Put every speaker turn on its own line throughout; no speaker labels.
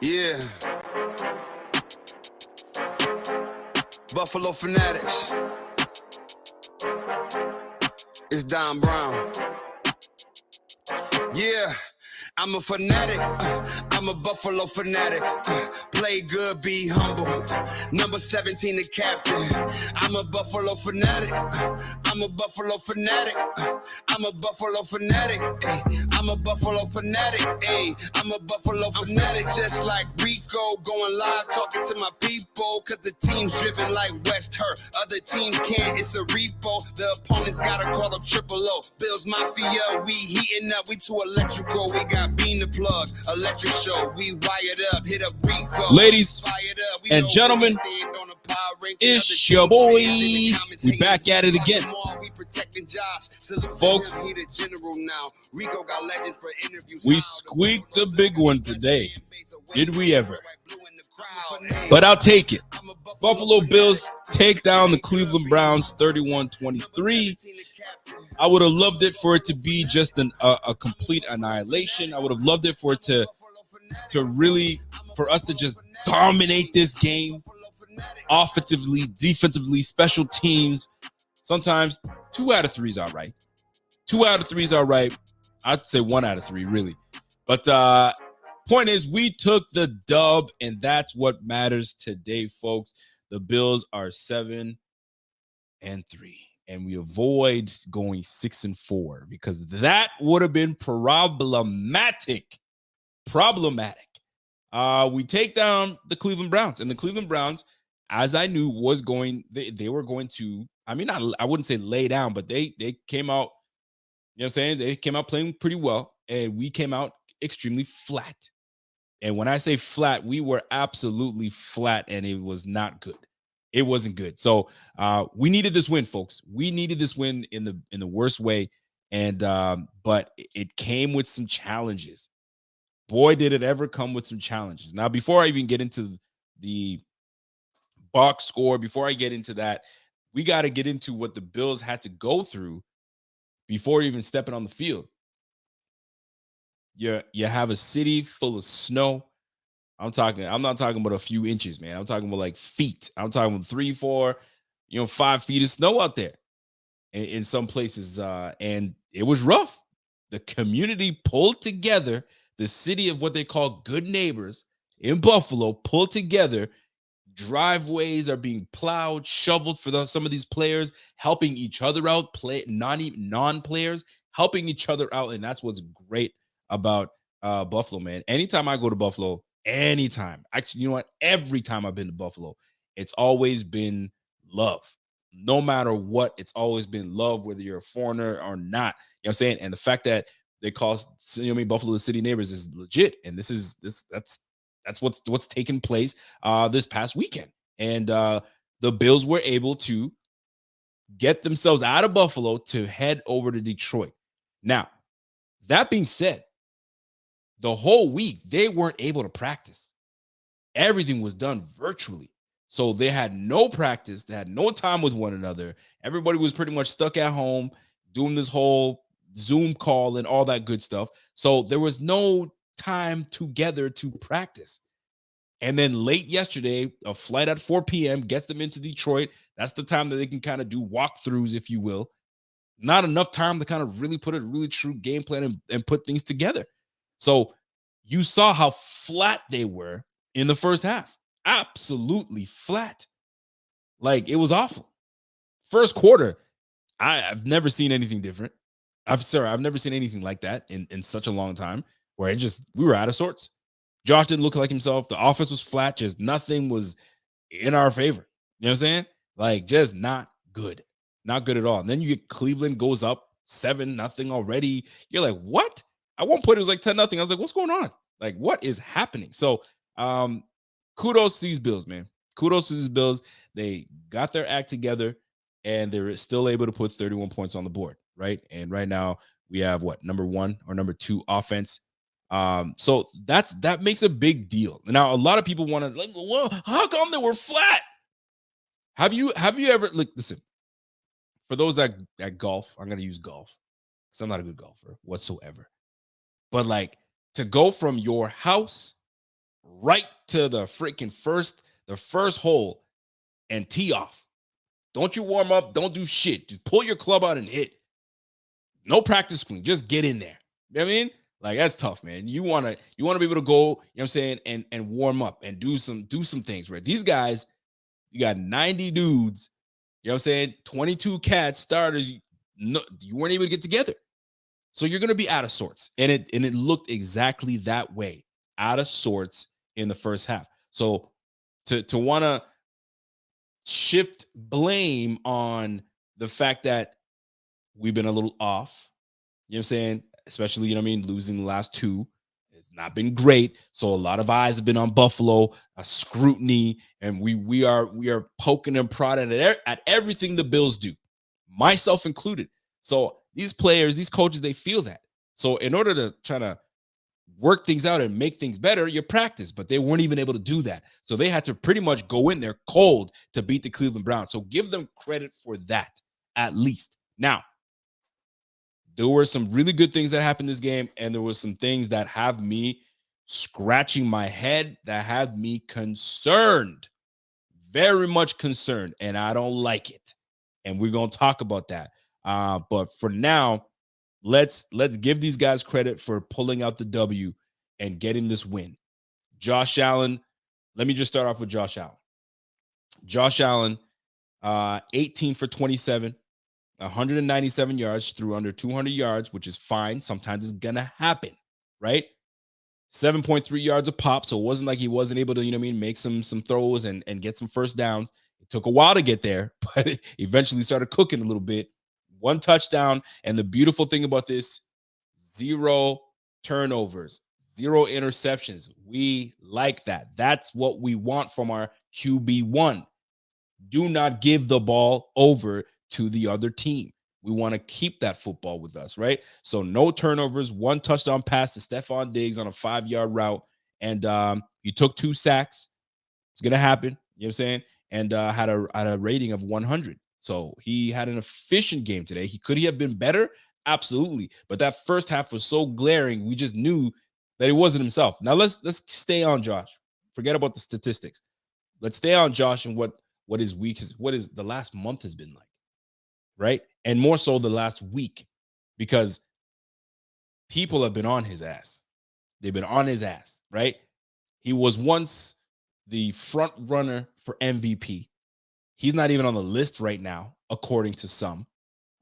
Yeah. Buffalo Fanatics. It's Don Brown. Yeah. I'm a fanatic, I'm a Buffalo fanatic. Play good, be humble. Number 17, the captain. I'm a Buffalo fanatic. I'm a Buffalo fanatic. I'm a Buffalo fanatic. Ay. I'm a Buffalo fanatic. Ay. I'm a Buffalo fanatic, just like Rico. Going live, talking to my people. Cause the team's driven like West Hurt. Other teams can't, it's a repo. The opponents gotta call up Triple O. Bills Mafia, we heating up, we too electrical. We got Bean the Plug, electric show. We wired up, hit up Rico.
Ladies and gentlemen, it's your boy. We back at it again. Folks, we squeaked a big one today. Did we ever? But I'll take it. Buffalo Bills take down the Cleveland Browns 31-23. I would have loved it for it to be just a complete annihilation. I would have loved it for it to really, for us to just dominate this game offensively, defensively, special teams. Sometimes 2 out of 3 is all right. 2 out of 3 is all right. I'd say 1 out of 3, really. But point is, we took the dub, and that's what matters today, folks. The Bills are 7-3, and we avoid going 6-4 because that would have been problematic. We take down the Cleveland Browns, and the Cleveland Browns, as I knew, was going. They were going to. I mean, I wouldn't say lay down, but they came out. You know what I'm saying? They came out playing pretty well, and we came out extremely flat. And when I say flat, we were absolutely flat, and it was not good. It wasn't good. So we needed this win, folks. We needed this win in the worst way, and but it came with some challenges. Boy, did it ever come with some challenges. Now, before I even get into the box score, before I get into that, we got to get into what the Bills had to go through before even stepping on the field. You have a city full of snow. I'm not talking about a few inches, man. I'm talking about like feet. I'm talking about 3, 4, 5 feet of snow out there in some places. And it was rough. The community pulled together. The city of what they call good neighbors in Buffalo pulled together. Driveways are being plowed, shoveled for some of these players, helping each other out, non-players, helping each other out. And that's what's great about Buffalo, man. Anytime I go to Buffalo, actually, you know what? Every time I've been to Buffalo, it's always been love. No matter what, it's always been love, whether you're a foreigner or not. You know what I'm saying? And the fact that they call Buffalo the city neighbors is legit. And that's what's taken place this past weekend. And the Bills were able to get themselves out of Buffalo to head over to Detroit. Now, that being said, the whole week they weren't able to practice. Everything was done virtually. So they had no practice. They had no time with one another. Everybody was pretty much stuck at home doing this whole Zoom call and all that good stuff. So there was no time together to practice. And then late yesterday, a flight at 4 p.m. gets them into Detroit. That's the time that they can kind of do walkthroughs, if you will. Not enough time to kind of really put a really true game plan and put things together. So you saw how flat they were in the first half. Absolutely flat. Like, it was awful. First quarter, I've never seen anything different. I've never seen anything like that in such a long time, where we were out of sorts. Josh didn't look like himself. The offense was flat. Just nothing was in our favor. You know what I'm saying? Like, just not good. Not good at all. And then you get Cleveland goes up 7-0 already. You're like, what? At one point, it was like 10-0. I was like, what's going on? Like, what is happening? So, kudos to these Bills, man. Kudos to these Bills. They got their act together, and they're still able to put 31 points on the board, right? And right now, we have number 1 or number 2 offense. So that makes a big deal. Now, a lot of people want to like, well, how come they were flat? Have you ever listen? For those that golf, I'm gonna use golf because I'm not a good golfer whatsoever. But like, to go from your house right to the freaking the first hole and tee off. Don't you warm up. Don't do shit. Just pull your club out and hit. No practice swing. Just get in there. You know what I mean? Like, that's tough, man. You wanna be able to go, you know what I'm saying, and warm up and do some things, right? These guys, you got 90 dudes, you know what I'm saying, 22 cats, starters, you weren't able to get together. So you're gonna be out of sorts. And it looked exactly that way, out of sorts in the first half. So to wanna shift blame on the fact that we've been a little off, you know what I'm saying? Especially, you know what I mean, losing the last two. It's not been great. So a lot of eyes have been on Buffalo, a scrutiny, and we are poking and prodding at everything the Bills do, myself included. So these players, these coaches, they feel that. So in order to try to work things out and make things better, you practice, but they weren't even able to do that. So they had to pretty much go in there cold to beat the Cleveland Browns. So give them credit for that, at least. Now, there were some really good things that happened this game, and there were some things that have me scratching my head, that have me concerned, very much concerned, and I don't like it. And we're going to talk about that. But for now, let's give these guys credit for pulling out the W and getting this win. Josh Allen, let me just start off with Josh Allen. Josh Allen, 18 for 27. 197 yards, threw under 200 yards, which is fine. Sometimes it's going to happen, right? 7.3 yards a pop. So it wasn't like he wasn't able to, you know what I mean, make some throws and get some first downs. It took a while to get there, but it eventually started cooking a little bit. 1 touchdown. And the beautiful thing about this, 0 turnovers, 0 interceptions. We like that. That's what we want from our QB1. Do not give the ball over to the other team. We want to keep that football with us, right? So no turnovers, 1 touchdown pass to Stephon Diggs on a 5-yard route, and he took 2 sacks. It's gonna happen, you know what I'm saying? And had a rating of 100. So he had an efficient game today. Could he have been better? Absolutely. But that first half was so glaring, we just knew that he wasn't himself. Now let's stay on Josh. Forget about the statistics. Let's stay on Josh and what his week is, what is the last month has been like. Right? And more so the last week, because people have been on his ass. They've been on his ass, right? He was once the front runner for MVP. He's not even on the list right now, according to some.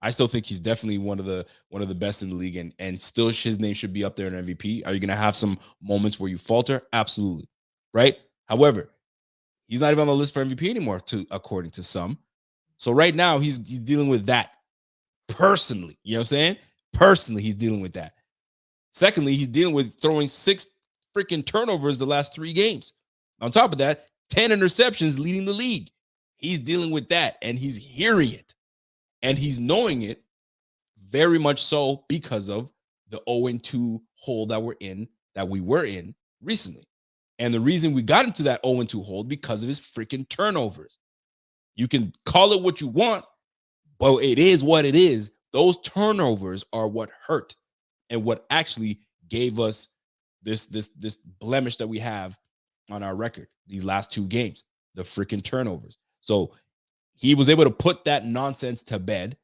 I still think he's definitely one of the best in the league, and still his name should be up there in MVP. Are you going to have some moments where you falter? Absolutely. Right? However, he's not even on the list for MVP anymore, according to some. So right now he's dealing with that personally. You know what I'm saying? Personally, he's dealing with that. Secondly, he's dealing with throwing 6 freaking turnovers the last 3 games. On top of that, 10 interceptions leading the league. He's dealing with that, and he's hearing it. And he's knowing it very much so because of the 0-2 hole that we were in recently. And the reason we got into that 0-2 hole because of his freaking turnovers. You can call it what you want, but it is what it is. Those turnovers are what hurt and what actually gave us this blemish that we have on our record these last 2 games, the freaking turnovers. So he was able to put that nonsense to bed.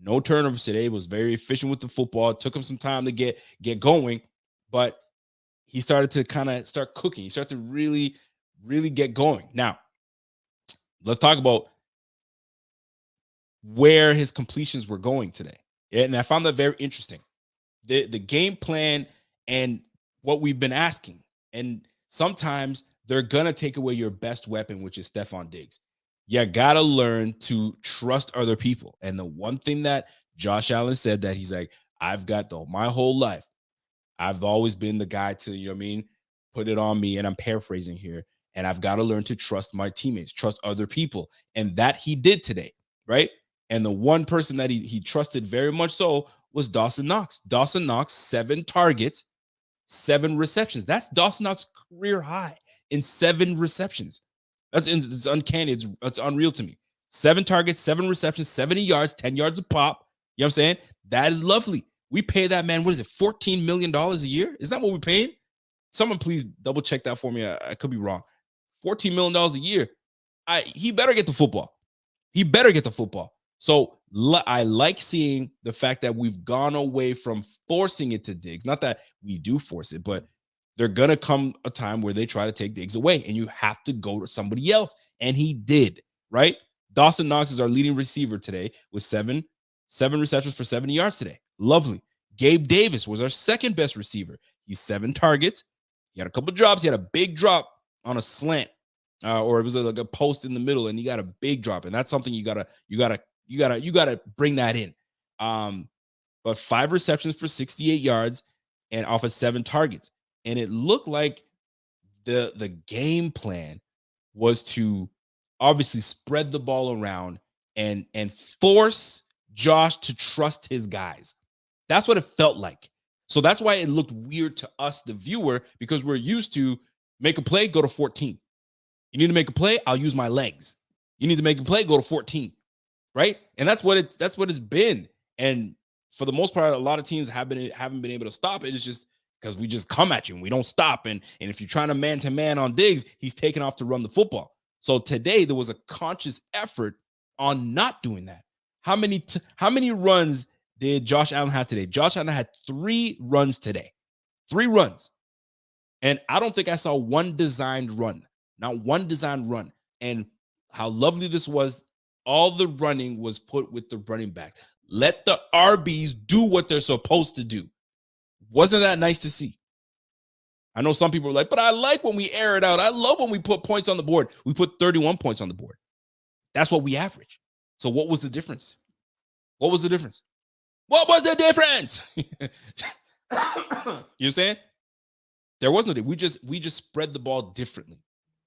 No turnovers today. Was very efficient with the football. It took him some time to get going, but he started to kind of start cooking. He started to really, really get going. Now, let's talk about where his completions were going today. And I found that very interesting. The game plan and what we've been asking. And sometimes they're going to take away your best weapon, which is Stephon Diggs. You got to learn to trust other people. And the one thing that Josh Allen said that he's like, I've got my whole life, I've always been the guy to, you know what I mean, put it on me. And I'm paraphrasing here. And I've got to learn to trust my teammates, trust other people. And that he did today, right? And the one person that he trusted very much so was Dawson Knox. Dawson Knox, 7 targets, 7 receptions. That's Dawson Knox's career high in 7 receptions. It's uncanny. It's unreal to me. 7 targets, 7 receptions, 70 yards, 10 yards a pop. You know what I'm saying? That is lovely. We pay that man, what is it, $14 million a year? Is that what we're paying? Someone please double check that for me. I could be wrong. $14 million a year. He better get the football. He better get the football. So I like seeing the fact that we've gone away from forcing it to Diggs. Not that we do force it, but there's going to come a time where they try to take Diggs away, and you have to go to somebody else. And he did, right? Dawson Knox is our leading receiver today with seven receptions for 70 yards today. Lovely. Gabe Davis was our second best receiver. He's 7 targets. He had a couple drops. He had a big drop on a slant, or it was like a post in the middle, and he got a big drop. And that's something you gotta bring that in. But 5 receptions for 68 yards and off of 7 targets. And it looked like the game plan was to obviously spread the ball around and force Josh to trust his guys. That's what it felt like. So that's why it looked weird to us, the viewer, because we're used to make a play, go to 14. You need to make a play, I'll use my legs. You need to make a play, go to 14. Right? And that's what it's been. And for the most part, a lot of teams haven't been able to stop it. It's just because we just come at you and we don't stop. And if you're trying to man-to-man on Diggs, he's taking off to run the football. So today there was a conscious effort on not doing that. How many runs did Josh Allen have today? Josh Allen had 3 runs today. 3 runs. And I don't think I saw one designed run. Not one designed run. And how lovely this was, all the running was put with the running backs. Let the RBs do what they're supposed to do. Wasn't that nice to see? I know some people are like, but I like when we air it out. I love when we put points on the board. We put 31 points on the board. That's what we average. So what was the difference? What was the difference? What was the difference? You know what I'm saying? There was no difference. We just spread the ball differently.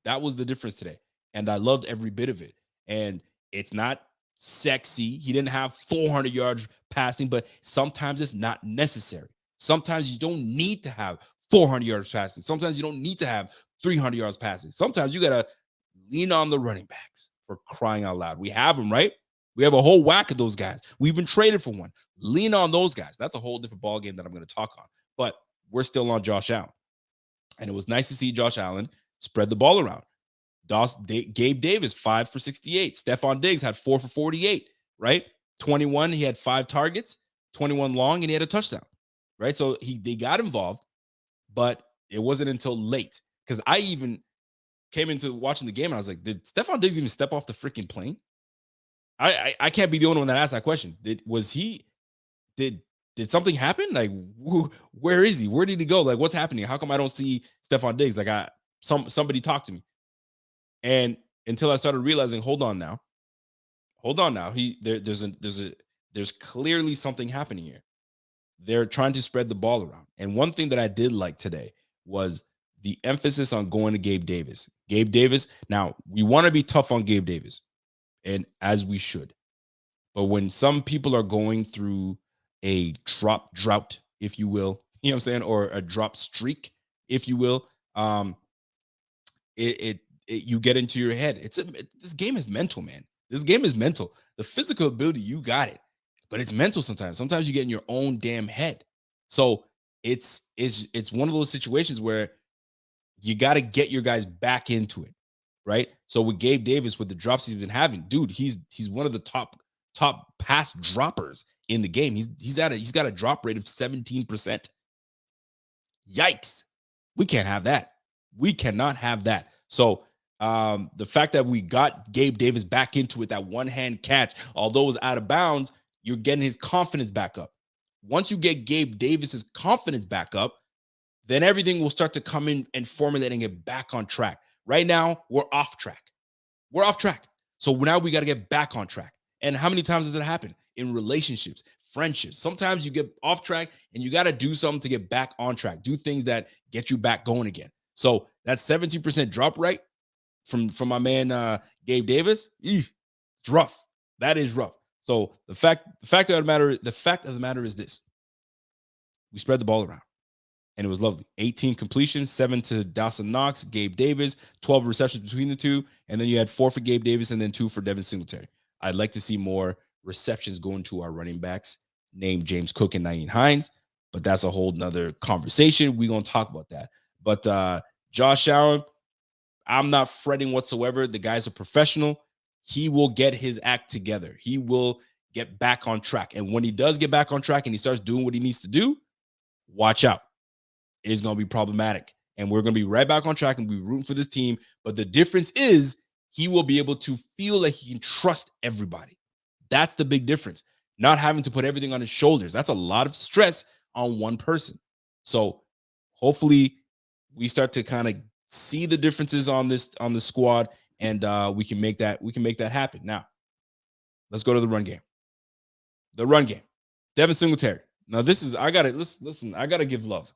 That was the difference today. And I loved every bit of it. And it's not sexy. He didn't have 400 yards passing, but sometimes it's not necessary. Sometimes you don't need to have 400 yards passing. Sometimes you don't need to have 300 yards passing. Sometimes you got to lean on the running backs, for crying out loud. We have them, right? We have a whole whack of those guys. We've been traded for one. Lean on those guys. That's a whole different ballgame that I'm going to talk on. But we're still on Josh Allen. And it was nice to see Josh Allen spread the ball around. Gabe Davis, 5 for 68. Stephon Diggs had 4 for 48, right? 21, he had 5 targets, 21 long, and he had a touchdown, right? So they got involved, but it wasn't until late. Because I even came into watching the game and I was like, did Stephon Diggs even step off the freaking plane? I can't be the only one that asked that question. Did something happen? Like, where is he? Where did he go? Like, what's happening? How come I don't see Stephon Diggs? Like, somebody talk to me. And until I started realizing, hold on now. There's clearly something happening here. They're trying to spread the ball around. And one thing that I did like today was the emphasis on going to Gabe Davis. Gabe Davis. Now, we want to be tough on Gabe Davis, and as we should. But when some people are going through a drop drought, if you will, you know what I'm saying, or a drop streak, if you will, you get into your head. This game is mental, man. This game is mental. The physical ability, you got it, but it's mental sometimes. Sometimes you get in your own damn head. So it's one of those situations where you got to get your guys back into it, right? So with Gabe Davis, with the drops he's been having, dude, he's one of the top pass droppers in the game. He's got a drop rate of 17%. Yikes. We can't have that. We cannot have that. So the fact that we got Gabe Davis back into it, that one-hand catch, although it was out of bounds, you're getting his confidence back up. Once you get Gabe Davis's confidence back up, then everything will start to come in and formulating it back on track. Right now, we're off track. So now we got to get back on track. And how many times does it happen? In relationships, friendships. Sometimes you get off track and you got to do something to get back on track. Do things that get you back going again. So that 17% drop rate from my man Gabe Davis, it's rough. That is rough. So the fact of the matter is this: we spread the ball around, and it was lovely. 18 completions, 7 to Dawson Knox, Gabe Davis, 12 receptions between the two, and then you had 4 for Gabe Davis and then 2 for Devin Singletary. I'd like to see more receptions going to our running backs named James Cook and Nyheim Hines, but that's a whole nother conversation. We're gonna talk about that. But Josh Allen, I'm not fretting whatsoever. The guy's a professional. He will get his act together. He will get back on track. And when he does get back on track and he starts doing what he needs to do, watch out. It's going to be problematic. And we're going to be right back on track and be rooting for this team. But the difference is he will be able to feel like he can trust everybody. That's the big difference. Not having to put everything on his shoulders. That's a lot of stress on one person. So hopefully we start to kind of see the differences on the squad, and we can make that happen. Now, let's go to the run game. The run game. Devin Singletary. Now, this is I gotta listen. I gotta give love.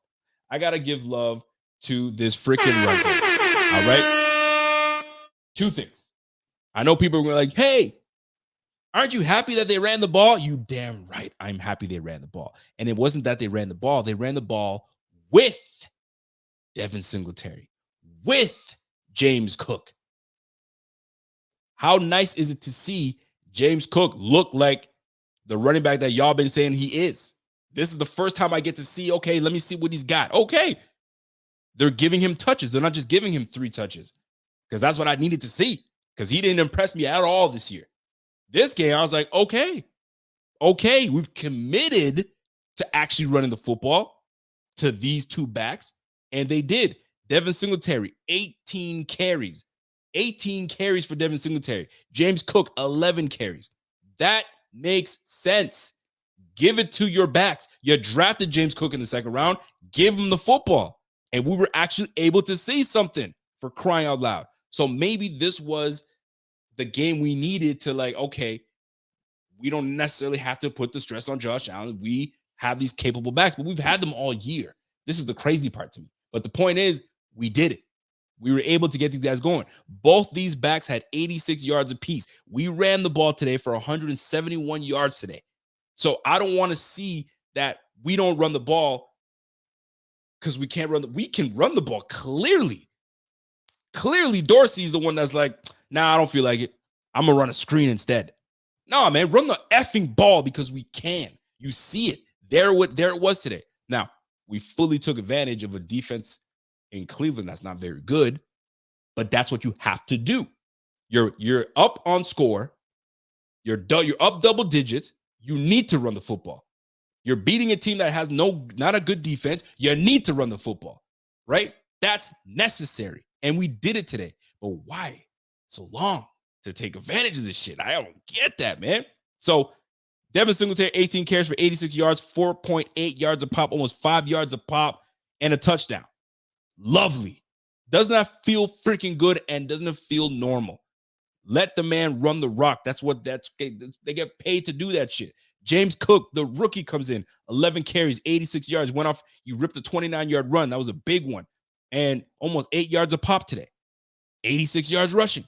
I gotta give love to this freaking run game. All right. Two things. I know people were like, "Hey, aren't you happy that they ran the ball?" You damn right. I'm happy they ran the ball. And it wasn't that they ran the ball. They ran the ball with Devin Singletary, with James Cook. How nice is it to see James Cook look like the running back that y'all been saying he is? This is the first time I get to see, okay, let me see what he's got. Okay. They're giving him touches. They're not just giving him 3 touches, because that's what I needed to see, because he didn't impress me at all this year. This game, I was like, okay, we've committed to actually running the football to these 2 backs, and they did. Devin Singletary, 18 carries. 18 carries for Devin Singletary. James Cook, 11 carries. That makes sense. Give it to your backs. You drafted James Cook in the 2nd round. Give him the football. And we were actually able to see something, for crying out loud. So maybe this was the game we needed to, like, okay, we don't necessarily have to put the stress on Josh Allen. We have these capable backs, but we've had them all year. This is the crazy part to me. But the point is, we did it. We were able to get these guys going. Both these backs had 86 yards apiece. We ran the ball today for 171 yards today. So I don't want to see that we don't run the ball because we can't run. We can run the ball clearly. Clearly, Dorsey's the one that's like, nah, I don't feel like it. I'm going to run a screen instead. No, man, run the effing ball because we can. You see it. There it was today. Now, we fully took advantage of a defense in Cleveland that's not very good, but that's what you have to do. You're up on score. You're up double digits. You need to run the football. You're beating a team that has not a good defense. You need to run the football, right? That's necessary. And we did it today. But why so long to take advantage of this shit? I don't get that, man. So Devin Singletary, 18 carries for 86 yards, 4.8 yards a pop, almost 5 yards a pop, and a touchdown. Lovely. Does not feel freaking good and doesn't feel normal. Let the man run the rock. They get paid to do that shit. James Cook, the rookie, comes in, 11 carries, 86 yards, went off. You ripped a 29-yard run. That was a big one. And almost 8 yards a pop today. 86 yards rushing.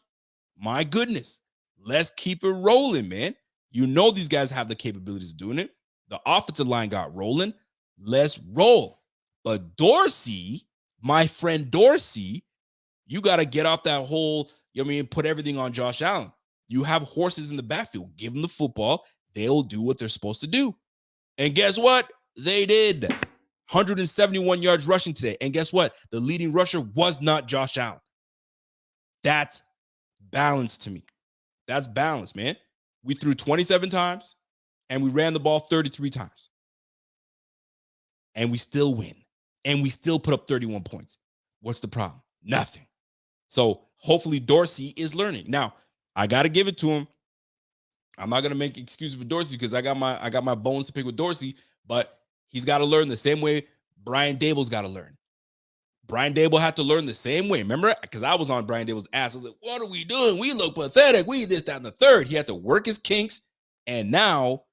My goodness. Let's keep it rolling, man. You know these guys have the capabilities of doing it. The offensive line got rolling. Let's roll. But Dorsey, my friend Dorsey, you got to get off that whole, put everything on Josh Allen. You have horses in the backfield. Give them the football. They'll do what they're supposed to do. And guess what? They did. 171 yards rushing today. And guess what? The leading rusher was not Josh Allen. That's balance to me. That's balance, man. We threw 27 times and we ran the ball 33 times. And we still win. And we still put up 31 points. What's the problem? Nothing. So hopefully Dorsey is learning. Now, I got to give it to him. I'm not going to make excuses for Dorsey because I got my bones to pick with Dorsey, but he's got to learn the same way Brian Dable's got to learn. Brian Dable had to learn the same way. Remember? Because I was on Brian Dable's ass. I was like, what are we doing? We look pathetic. We this, that, and the third. He had to work his kinks. And now,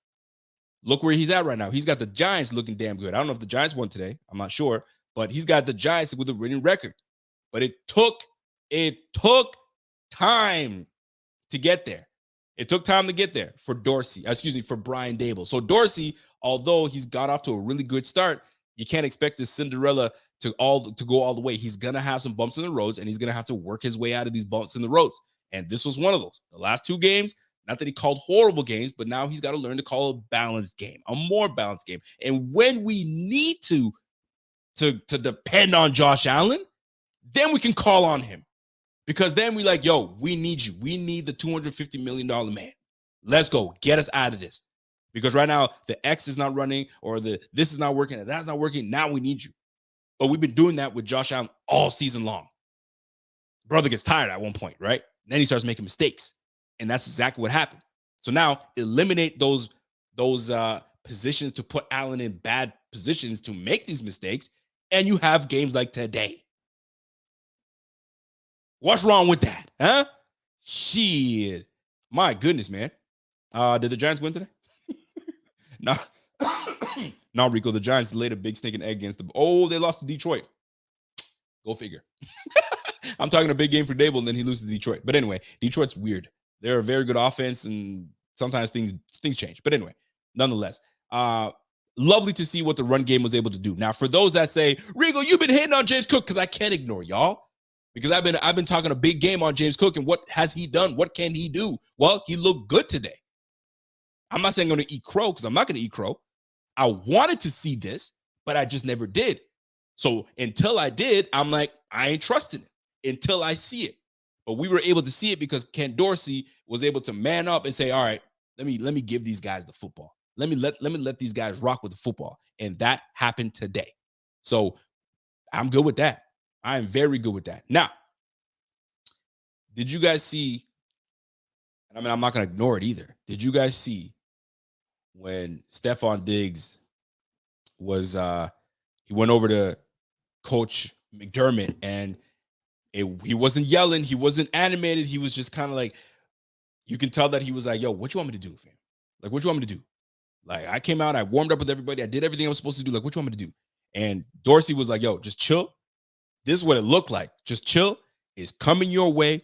look where he's at right now. He's got the Giants looking damn good. I don't know if the Giants won today. I'm not sure. But he's got the Giants with a winning record. But it took time to get there. It took time to get there for for Brian Dable. So Dorsey, although he's got off to a really good start, you can't expect this Cinderella to go all the way. He's going to have some bumps in the roads, and he's going to have to work his way out of these bumps in the roads. And this was one of those. The last 2 games, not that he called horrible games, but now he's got to learn to call a balanced game, a more balanced game. And when we need to to depend on Josh Allen, then we can call on him. Because then we like, yo, we need you. We need the $250 million man. Let's go. Get us out of this. Because right now, the X is not running, or this is not working, and that's not working. Now we need you. But we've been doing that with Josh Allen all season long. Brother gets tired at one point, right? Then he starts making mistakes. And that's exactly what happened. So now eliminate those positions to put Allen in bad positions to make these mistakes, and you have games like today. What's wrong with that? Huh? Shit. My goodness, man. Did the Giants win today? No. No, Rico. The Giants laid a big stinking egg against they lost to Detroit. Go figure. I'm talking a big game for Dable, and then he loses to Detroit. But anyway, Detroit's weird. They're a very good offense, and sometimes things change. But anyway, nonetheless, lovely to see what the run game was able to do. Now, for those that say, Rico, you've been hating on James Cook, because I can't ignore y'all. Because I've been talking a big game on James Cook, and what has he done? What can he do? Well, he looked good today. I'm not saying I'm going to eat crow, because I'm not going to eat crow. I wanted to see this, but I just never did. So until I did, I'm like, I ain't trusting it until I see it. But we were able to see it because Ken Dorsey was able to man up and say, all right, let me give these guys the football. Let me let these guys rock with the football. And that happened today. So I'm good with that. I am very good with that. Now, did you guys see, I mean, I'm not going to ignore it either. Did you guys see when Stephon Diggs was, he went over to Coach McDermott, and he wasn't yelling. He wasn't animated. He was just kind of like, you can tell that he was like, yo, what you want me to do, fam? Like, what you want me to do? Like, I came out, I warmed up with everybody. I did everything I was supposed to do. Like, what you want me to do? And Dorsey was like, yo, just chill. This is what it looked like. Just chill. It's coming your way.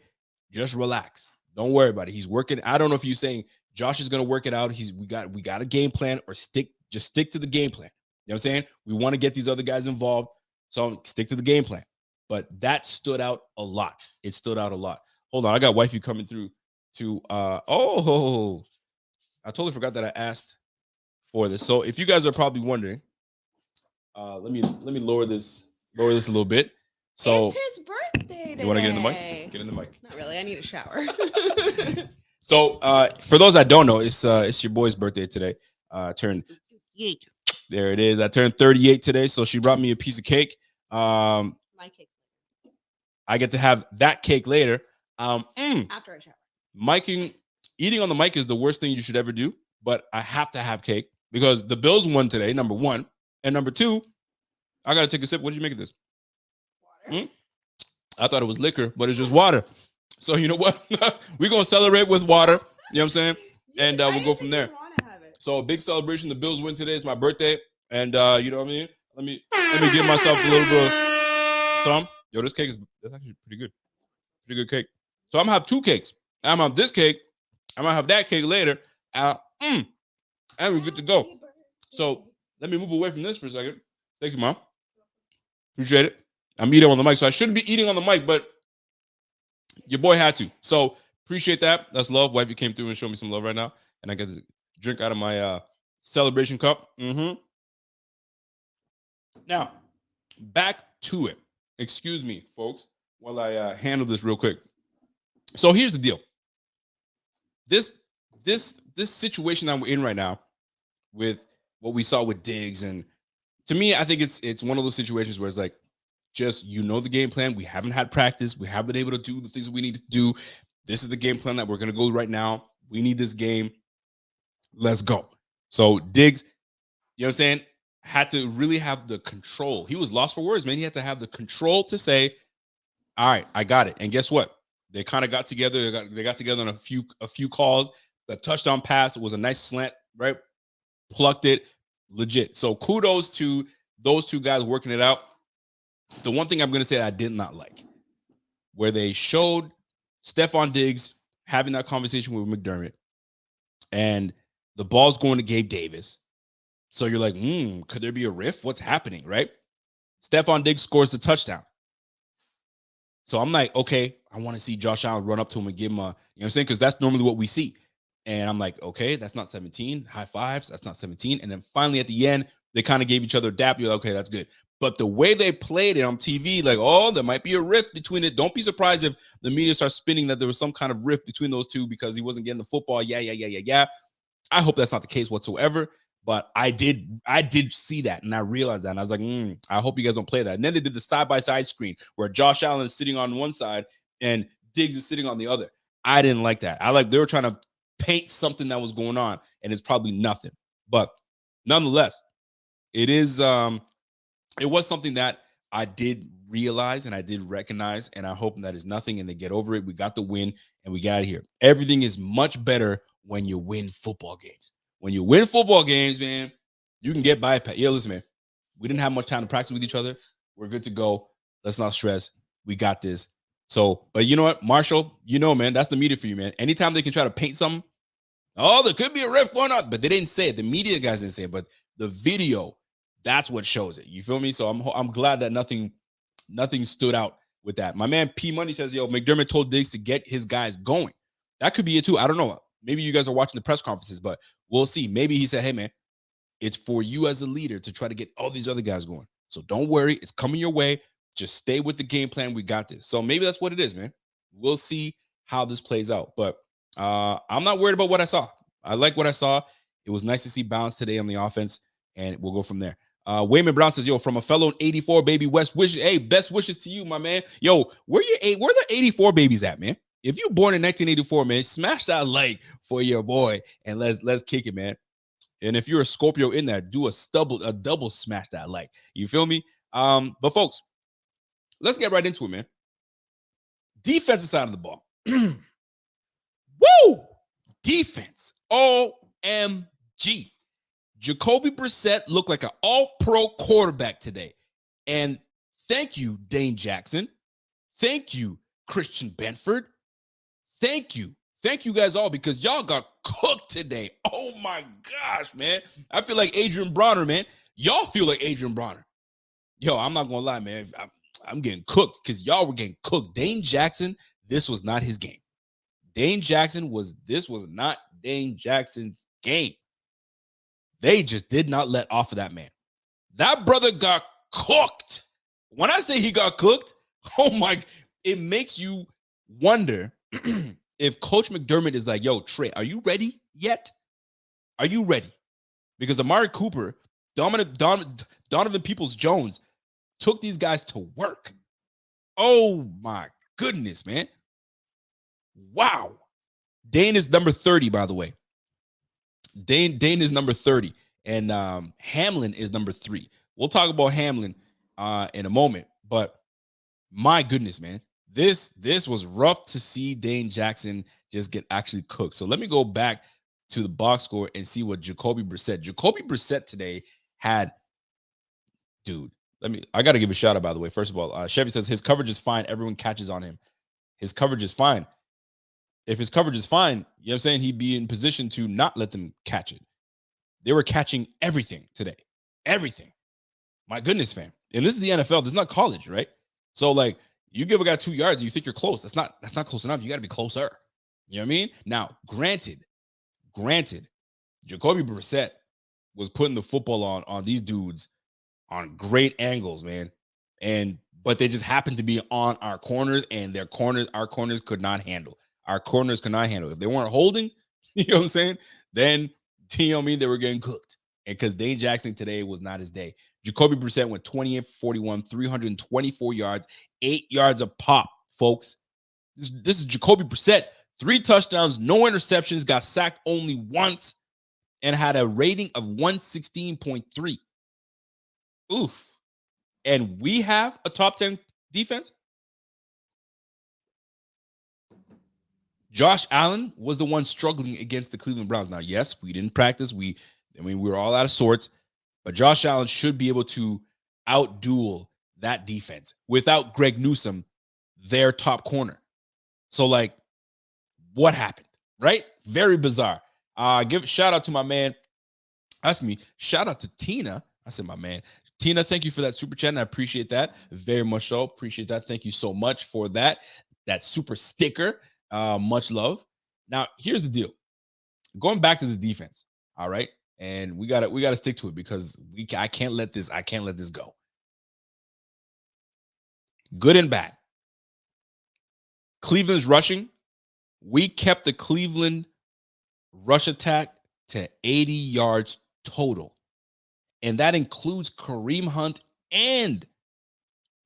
Just relax. Don't worry about it. He's working. I don't know if you're saying Josh is going to work it out. We got a game plan, or stick to the game plan. You know what I'm saying? We want to get these other guys involved. So stick to the game plan. But that stood out a lot. It stood out a lot. Hold on. I got wifey coming through to, I totally forgot that I asked for this. So if you guys are probably wondering, let me lower this a little bit. So
it's his birthday today.
You want to get in the mic? Get in the mic.
Not really. I need a shower.
So for those that don't know, it's your boy's birthday today. Turned
38.
There it is. I turned 38 today, so she brought me a piece of cake.
My cake.
I get to have that cake later.
After I shower.
Eating on the mic is the worst thing you should ever do, but I have to have cake because the Bills won today, number one. And number two, I got to take a sip. What did you make of this?
Water.
I thought it was liquor, but it's just water. So you know what? We're going to celebrate with water. You know what I'm saying? And we'll go from there. So a big celebration. The Bills win today. It's my birthday. And you know what I mean? Let me give myself a little bit of some. Yo, that's actually pretty good. Pretty good cake. So I'm going to have two cakes. I'm going to have this cake. I'm going to have that cake later. And we're good to go. So let me move away from this for a second. Thank you, Mom. Appreciate it. I'm eating on the mic. So I shouldn't be eating on the mic, but your boy had to. So appreciate that. That's love. Wifey came through and showed me some love right now. And I get to drink out of my celebration cup. Now, back to it. Excuse me, folks, while I handle this real quick. So here's the deal. This situation that we're in right now with what we saw with Diggs, and to me, I think it's one of those situations where it's like, just, you know, the game plan. We haven't had practice. We haven't been able to do the things we need to do. This is the game plan that we're going to go right now. We need this game. Let's go. So Diggs, you know what I'm saying, had to really have the control. He was lost for words, man. He had to have the control to say, all right, I got it. And guess what? They kind of got together. They got together on a few calls. The touchdown pass was a nice slant, right? Plucked it, legit. So kudos to those two guys working it out. The one thing I'm going to say I did not like, where they showed Stephon Diggs having that conversation with McDermott, and the ball's going to Gabe Davis. So you're like, could there be a riff? What's happening, right? Stephon Diggs scores the touchdown. So I'm like, okay, I want to see Josh Allen run up to him and give him a, you know what I'm saying? Because that's normally what we see. And I'm like, okay, that's not 17. High fives, that's not 17. And then finally at the end, they kind of gave each other a dap. You're like, okay, that's good. But the way they played it on TV, like, oh, there might be a rift between it. Don't be surprised if the media starts spinning that there was some kind of rift between those two because he wasn't getting the football. Yeah. I hope that's not the case whatsoever. But I did see that, and I realized that, and I was like, I hope you guys don't play that. And then they did the side-by-side screen where Josh Allen is sitting on one side and Diggs is sitting on the other. I didn't like that. They were trying to paint something that was going on, and it's probably nothing. But nonetheless, it is it was something that I did realize and I did recognize, and I hope that is nothing and they get over it. We got the win and we got out of here. Everything is much better when you win football games. When you win football games, man, you can get by. Yeah, listen, man, we didn't have much time to practice with each other. We're good to go. Let's not stress. We got this. So, but you know what, Marshall, man, that's the media for you, man. Anytime they can try to paint something, oh, there could be a rift going on, but they didn't say it. The media guys didn't say it, but the video, that's what shows it. You feel me? So I'm glad that nothing stood out with that. My man P Money says, yo, McDermott told Diggs to get his guys going. That could be it too. I don't know. Maybe you guys are watching the press conferences, but we'll see. Maybe he said, hey, man, it's for you as a leader to try to get all these other guys going. So don't worry. It's coming your way. Just stay with the game plan. We got this. So maybe that's what it is, man. We'll see how this plays out. But I'm not worried about what I saw. I like what I saw. It was nice to see balance today on the offense, and we'll go from there. Wayman Brown says, yo, from a fellow 84 baby, West wishes. Hey, best wishes to you, my man. Yo, where the 84 babies at, man? If you're born in 1984, man, smash that like for your boy and let's kick it, man. And if you're a Scorpio in there, do a double smash that like. You feel me? But folks, let's get right into it, man. Defensive side of the ball. Woo! Defense. OMG. Jacoby Brissett looked like an all-pro quarterback today. And thank you, Dane Jackson. Thank you, Christian Benford. Thank you. Thank you guys all because y'all got cooked today. Oh, my gosh, man. I feel like Adrian Bronner, man. Y'all feel like Adrian Bronner. Yo, I'm not going to lie, man. I'm getting cooked because y'all were getting cooked. Dane Jackson, this was not his game. This was not Dane Jackson's game. They just did not let off of that man. That brother got cooked. When I say he got cooked, oh my, it makes you wonder if Coach McDermott is like, yo, Trey, are you ready yet? Are you ready? Because Amari Cooper, Donovan Peoples-Jones took these guys to work. Oh my goodness, man. Wow. Dane is number 30, by the way. Dane is number 30, and Hamlin is number 3. We'll talk about Hamlin in a moment, but my goodness, man, this was rough to see Dane Jackson just get actually cooked. So let me go back to the box score and see what Jacoby Brissett today had. Dude, I got to give a shout out, by the way. First of all, Chevy says his coverage is fine. Everyone catches on him. His coverage is fine. If his coverage is fine, you know what I'm saying, he'd be in position to not let them catch it. They were catching everything today. Everything. My goodness, fam. And this is the NFL. This is not college, right? So, like, you give a guy 2 yards, you think you're close. That's not close enough. You got to be closer. You know what I mean? Now, granted, Jacoby Brissett was putting the football on these dudes on great angles, man. But they just happened to be on our corners, and our corners could not handle. Our corners could not handle. If they weren't holding, you know what I'm saying, then, you know what I mean, they were getting cooked. And because Dane Jackson today was not his day. Jacoby Brissett went 28 for 41, 324 yards, 8 yards a pop, folks. This is Jacoby Brissett. 3 touchdowns, no interceptions, got sacked only once, and had a rating of 116.3. Oof. And we have a top 10 defense? Josh Allen was the one struggling against the Cleveland Browns. Now, yes, we didn't practice. We were all out of sorts. But Josh Allen should be able to outduel that defense without Greg Newsome, their top corner. So, like, what happened, right? Very bizarre. Give a shout out to my man. Shout out to Tina. I said my man. Tina, thank you for that super chat. And I appreciate that very much so. Appreciate that. Thank you so much for that super sticker. Much love. Now, here's the deal. Going back to this defense, all right? And we gotta stick to it because I can't let this go. Good and bad. Cleveland's rushing. We kept the Cleveland rush attack to 80 yards total. And that includes Kareem Hunt and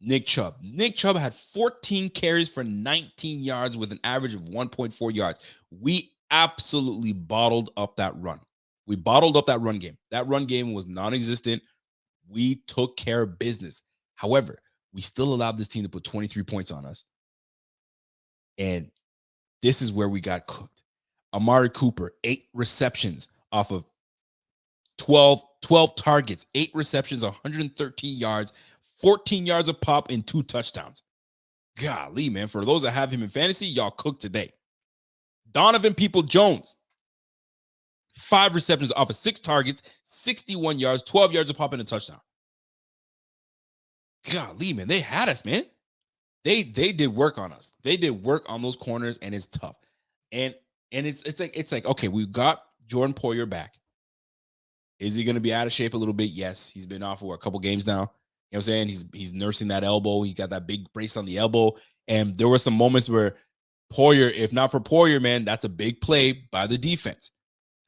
Nick Chubb. Nick Chubb had 14 carries for 19 yards with an average of 1.4 yards. We absolutely bottled up that run. We bottled up that run game. That run game was non-existent. We took care of business. However, we still allowed this team to put 23 points on us. And this is where we got cooked. Amari Cooper, 8 receptions off of 12 targets, 8 receptions, 113 yards, 14 yards a pop, and 2 touchdowns. Golly, man. For those that have him in fantasy, y'all cooked today. Donovan Peoples-Jones, 5 receptions off of 6 targets, 61 yards, 12 yards a pop, and a touchdown. Golly, man. They had us, man. They did work on us. They did work on those corners, and it's tough. And it's like, okay, we got Jordan Poyer back. Is he going to be out of shape a little bit? Yes. He's been off for a couple games now. You know what I'm saying? He's nursing that elbow. He got that big brace on the elbow. And there were some moments where Poyer, if not for Poyer, man, that's a big play by the defense.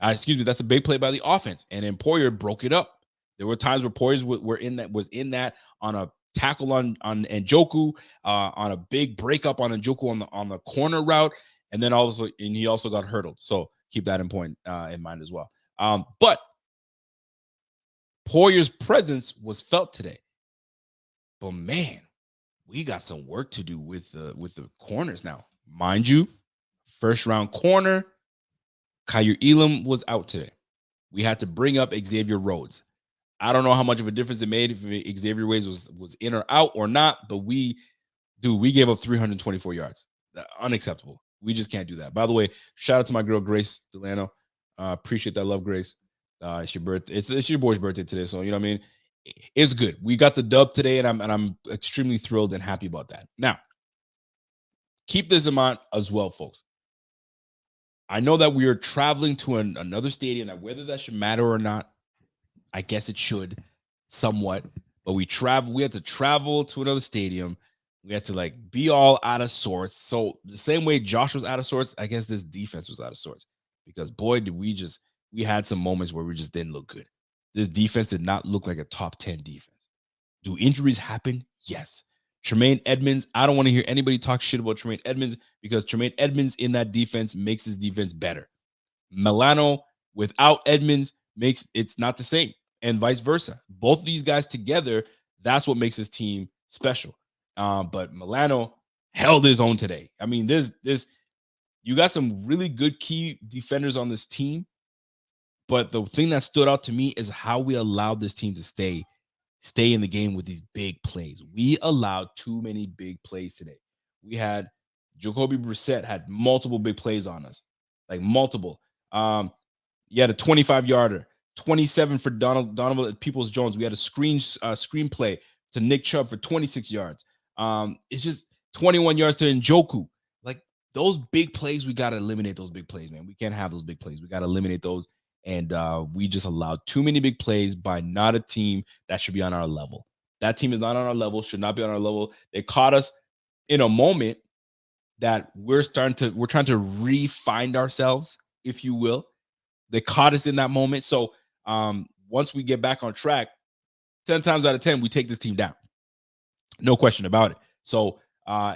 That's a big play by the offense. And then Poyer broke it up. There were times where Poyer was in that on a tackle on Njoku, on a big breakup on Njoku on the corner route, and then he also got hurdled. So keep that in mind as well. But Poyer's presence was felt today. But man, we got some work to do with the corners now. Mind you, first round corner, Kaiir Elam was out today. We had to bring up Xavier Rhodes. I don't know how much of a difference it made if Xavier Rhodes was in or out or not, but we gave up 324 yards. Unacceptable. We just can't do that. By the way, shout out to my girl Grace Delano. Appreciate that love, Grace. It's your birthday. It's your boy's birthday today, so you know what I mean. It's good. We got the dub today, and I'm extremely thrilled and happy about that. Now, keep this in mind as well, folks. I know that we are traveling to another stadium. Now, whether that should matter or not, I guess it should somewhat. But we had to travel to another stadium. We had to be all out of sorts. So the same way Josh was out of sorts, I guess this defense was out of sorts. Because boy, did we had some moments where we just didn't look good. This defense did not look like a top 10 defense. Do injuries happen? Yes. Tremaine Edmonds, I don't want to hear anybody talk shit about Tremaine Edmonds because Tremaine Edmonds in that defense makes this defense better. Milano without Edmonds it's not the same, and vice versa. Both of these guys together, that's what makes this team special. But Milano held his own today. I mean, you got some really good key defenders on this team. But the thing that stood out to me is how we allowed this team to stay in the game with these big plays. We allowed too many big plays today. We had Jacoby Brissett had multiple big plays on us, multiple. You had a 25-yarder, 27 for Donovan Peoples-Jones. We had a screenplay to Nick Chubb for 26 yards. It's just 21 yards to Njoku. Those big plays, we got to eliminate those big plays, man. We can't have those big plays. We got to eliminate those. And we just allowed too many big plays by not a team that should be on our level. That team is not on our level, should not be on our level. They caught us in a moment that we're trying to re-find ourselves, if you will. They caught us in that moment. So once we get back on track, 10 times out of 10, we take this team down. No question about it. So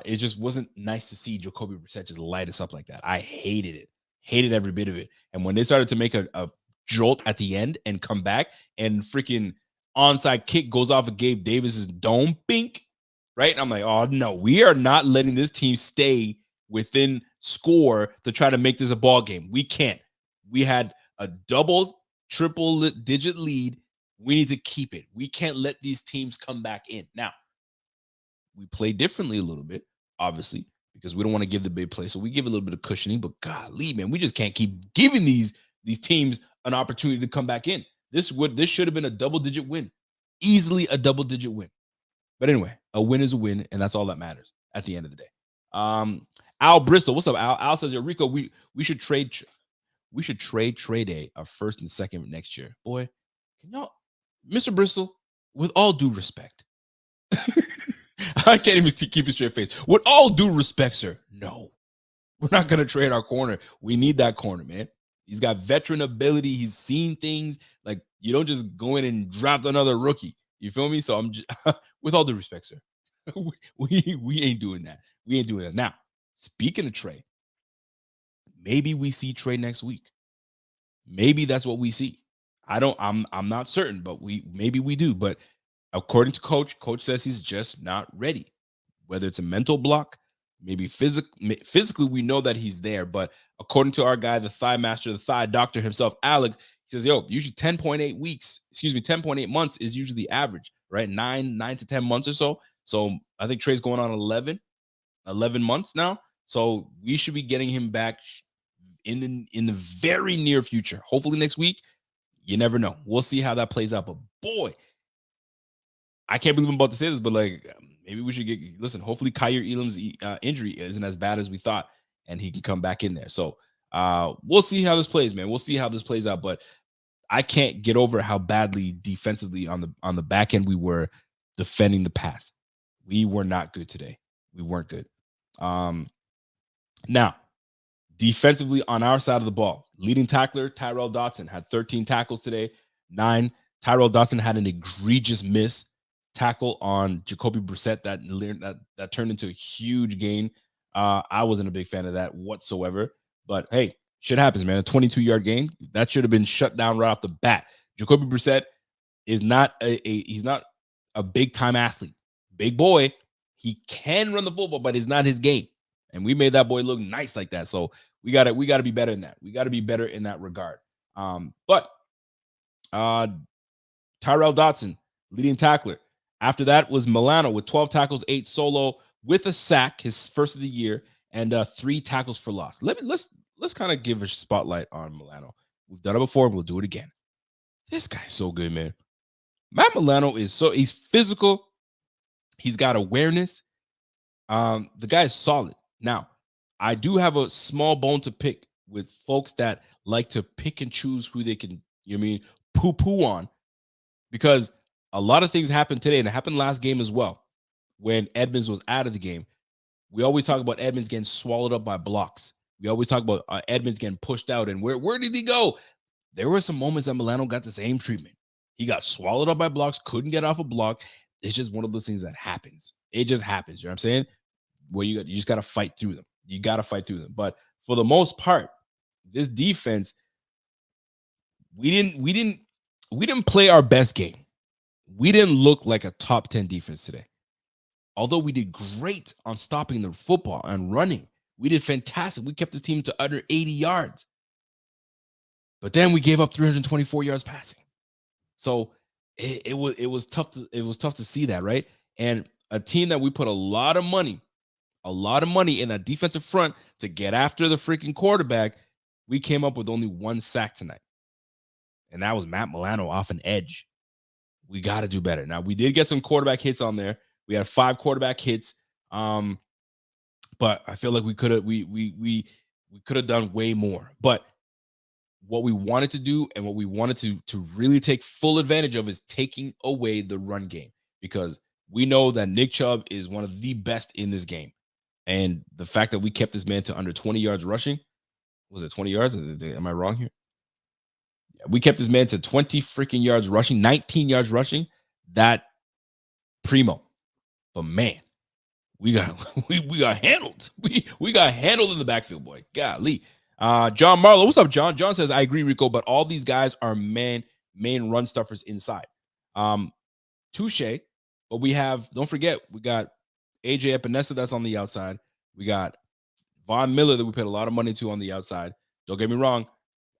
it just wasn't nice to see Jacoby Brissett just light us up like that. I hated it. Hated every bit of it. And when they started to make a jolt at the end and come back and freaking onside kick goes off of Gabe Davis's dome, bink, right? And I'm like, oh no, we are not letting this team stay within score to try to make this a ball game. We can't. We had a triple digit lead. We need to keep it. We can't let these teams come back in. Now, we play differently a little bit, obviously, because we don't want to give the big play. So we give a little bit of cushioning, but golly, man, we just can't keep giving these teams an opportunity to come back in. This should have been a double-digit win. Easily a double-digit win. But anyway, a win is a win, and that's all that matters at the end of the day. Al Bristol, what's up, Al? Al says, "Yo, Rico, we should trade a first and second next year." Boy, can y'all, Mr. Bristol, with all due respect, I can't even keep a straight face. With all due respect, sir, no. We're not going to trade our corner. We need that corner, man. He's got veteran ability. He's seen things. Like, you don't just go in and draft another rookie. You feel me? So I'm just, with all due respect, sir, we ain't doing that. We ain't doing that. Now, speaking of Trey, maybe we see Trey next week. Maybe that's what we see. I'm not certain, but maybe we do. But according to coach says he's just not ready. Whether it's a mental block, maybe physically, we know that he's there. But according to our guy, the thigh master, the thigh doctor himself, Alex, he says, usually 10.8 months is usually the average, right? 9 to 10 months or so. So I think Trey's going on 11 months now. So we should be getting him back in the very near future. Hopefully next week. You never know. We'll see how that plays out. But boy, I can't believe I'm about to say this, but like, maybe we should listen, hopefully Kaiir Elam's injury isn't as bad as we thought, and he can come back in there. So we'll see how this plays, man. We'll see how this plays out. But I can't get over how badly defensively on the back end we were defending the pass. We were not good today. We weren't good. Now, defensively on our side of the ball, leading tackler Tyrel Dodson had 13 tackles today, 9. Tyrel Dodson had an egregious miss tackle on Jacoby Brissett that turned into a huge gain. I wasn't a big fan of that whatsoever, but hey, shit happens, man. A 22-yard gain that should have been shut down right off the bat. Jacoby Brissett is not he's not a big time athlete, big boy. He can run the football, but it's not his game. And we made that boy look nice like that. So we got to be better in that. We got to be better in that regard. But Tyrel Dodson, leading tackler. After that was Milano with 12 tackles, 8 solo with a sack, his first of the year, and 3 tackles for loss. Let's kind of give a spotlight on Milano. We've done it before, and we'll do it again. This guy's so good, man. Matt Milano he's physical. He's got awareness. The guy is solid. Now, I do have a small bone to pick with folks that like to pick and choose who they can, poo-poo on, because a lot of things happened today, and it happened last game as well when Edmonds was out of the game. We always talk about Edmonds getting swallowed up by blocks. We always talk about Edmonds getting pushed out, and where did he go? There were some moments that Milano got the same treatment. He got swallowed up by blocks, couldn't get off a block. It's just one of those things that happens. It just happens. You know what I'm saying? Where you just got to fight through them. You got to fight through them. But for the most part, this defense, we didn't play our best game. We didn't look like a top 10 defense today. Although we did great on stopping the football and running. We did fantastic. We kept the team to under 80 yards. But then we gave up 324 yards passing. So it was tough to see that, right? And a team that we put a lot of money in that defensive front to get after the freaking quarterback, we came up with only 1 sack tonight. And that was Matt Milano off an edge. We got to do better. Now, we did get some quarterback hits on there. We had 5 quarterback hits. But I feel like we could have done way more. But what we wanted to do and what we wanted to really take full advantage of is taking away the run game, because we know that Nick Chubb is one of the best in this game. And the fact that we kept this man to under 20 yards rushing, was it 20 yards? Am I wrong here? Yeah, we kept this man to 20 freaking yards rushing, 19 yards rushing. That primo. But man, we got handled. We got handled in the backfield, boy. Golly. John Marlowe, what's up, John? John says, I agree, Rico, but all these guys are main run stuffers inside. Touche, but don't forget, we got AJ Epinesa that's on the outside. We got Von Miller that we paid a lot of money to on the outside. Don't get me wrong.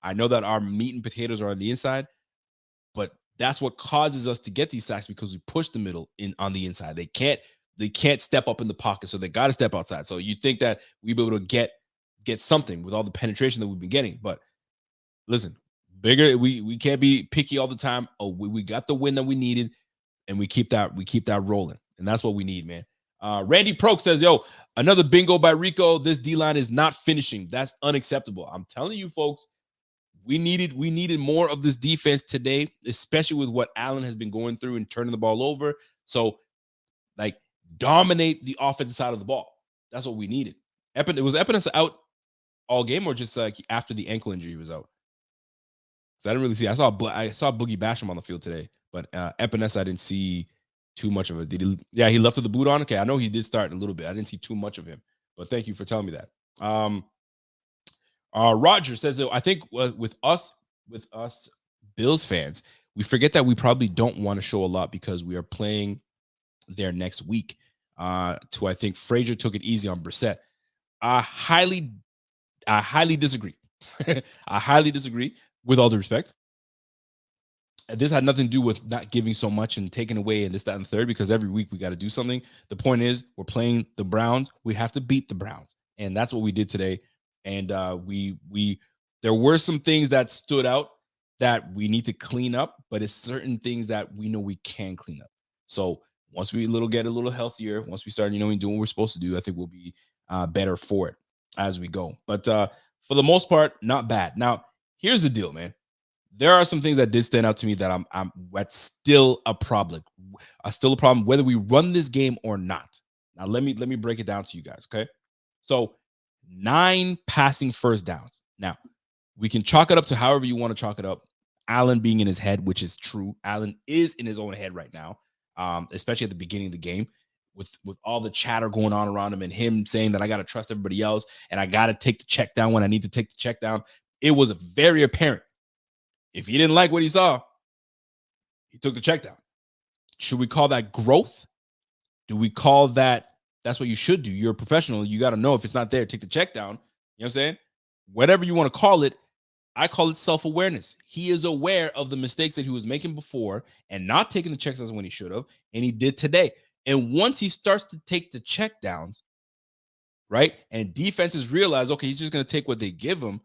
I know that our meat and potatoes are on the inside, but that's what causes us to get these sacks, because we push the middle on the inside. They can't step up in the pocket, so they got to step outside. So you think that we'd be able to get something with all the penetration that we've been getting. But listen, bigger, we can't be picky all the time. Oh, we got the win that we needed, and we keep that rolling. And that's what we need, man. Randy Proke says, another bingo by Rico. This D-line is not finishing. That's unacceptable. I'm telling you, folks, we needed more of this defense today, especially with what Allen has been going through and turning the ball over. So, like, dominate the offensive side of the ball. That's what we needed. Was Epenesa out all game or just like after the ankle injury he was out? Because I didn't really see. I saw Boogie Basham on the field today, but Epenesa I didn't see too much of it. Did he? Yeah, he left with the boot on. Okay, I know he did start a little bit. I didn't see too much of him, but thank you for telling me that. Roger says that I think with us Bills fans, we forget that we probably don't want to show a lot because we are playing there next week. I think Frazier took it easy on Brissett. I highly disagree. I highly disagree with all due respect. This had nothing to do with not giving so much and taking away and this, that, and the third, because every week we got to do something. The point is we're playing the Browns. We have to beat the Browns. And that's what we did today. And there were some things that stood out that we need to clean up, but it's certain things that we know we can clean up. So once we get a little healthier, once we start, doing what we're supposed to do, I think we'll be better for it as we go. But for the most part, not bad. Now, here's the deal, man. There are some things that did stand out to me that that's still a problem. Still a problem whether we run this game or not. Now, let me break it down to you guys, okay? So 9 passing first downs. Now, we can chalk it up to however you want to chalk it up. Allen being in his head, which is true. Allen is in his own head right now, especially at the beginning of the game with all the chatter going on around him and him saying that I got to trust everybody else and I got to take the check down when I need to take the check down. It was very apparent. If he didn't like what he saw, he took the check down. Should we call that growth? Do we call that that's what you should do? You're a professional. You got to know if it's not there, take the check down. You know what I'm saying? Whatever you want to call it, I call it self-awareness. He is aware of the mistakes that he was making before and not taking the checks downs when he should have, and he did today. And once he starts to take the check downs, right, and defenses realize, okay, he's just going to take what they give him,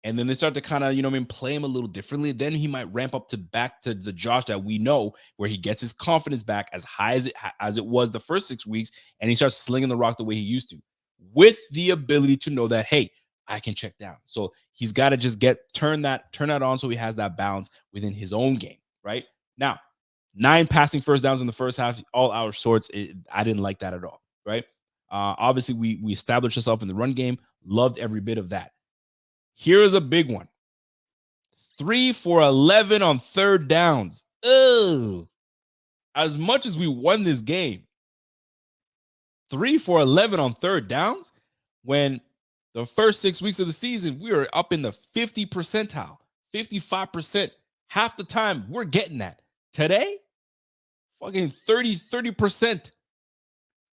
and then they start to kind of, play him a little differently, then he might ramp up back to the Josh that we know, where he gets his confidence back as high as it was the first 6 weeks, and he starts slinging the rock the way he used to, with the ability to know that, hey, I can check down. So he's got to just turn that on so he has that balance within his own game, right? Now, 9 passing first downs in the first half, all our sorts. I didn't like that at all, right? Obviously, we established ourselves in the run game. Loved every bit of that. Here is a big one. 3 for 11 on third downs. Ugh. As much as we won this game, 3 for 11 on third downs, when the first 6 weeks of the season, we were up in the 50 percentile, 55%. Half the time, we're getting that. Today, fucking 30%,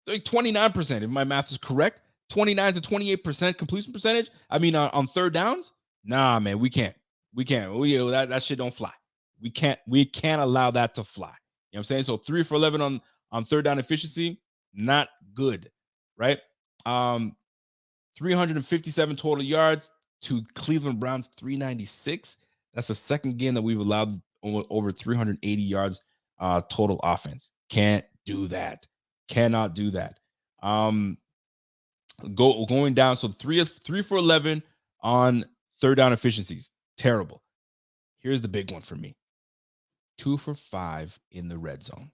29%, if my math is correct. 29 to 28% completion percentage. I mean, on third downs, nah, man, we can't. That shit don't fly. We can't allow that to fly. You know what I'm saying? So 3 for 11 on third down efficiency, not good, right? 357 total yards to Cleveland Browns 396. That's the second game that we've allowed over 380 yards total offense. Can't do that. Cannot do that. Going down. So 3 for 11 on third down efficiencies. Terrible. Here's the big one for me. 2 for 5 in the red zone.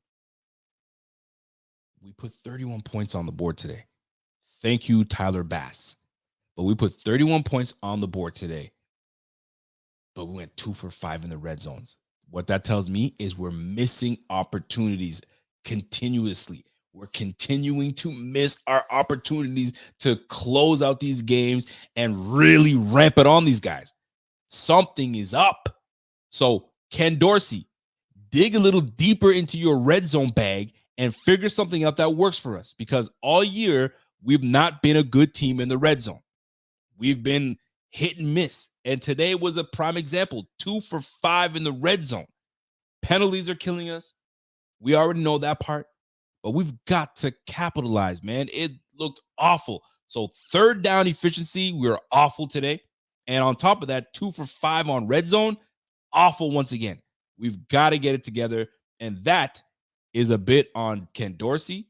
We put 31 points on the board today. Thank you, Tyler Bass. But we put 31 points on the board today. But we went 2 for 5 in the red zones. What that tells me is we're missing opportunities continuously. We're continuing to miss our opportunities to close out these games and really ramp it on these guys. Something is up. So, Ken Dorsey, dig a little deeper into your red zone bag and figure something out that works for us, because all year we've not been a good team in the red zone. We've been hit and miss. And today was a prime example. 2 for 5 in the red zone. Penalties are killing us. We already know that part. But we've got to capitalize, man. It looked awful. So third down efficiency, we were awful today. And on top of that, 2 for 5 on red zone, awful once again. We've got to get it together. And that is a bit on Ken Dorsey,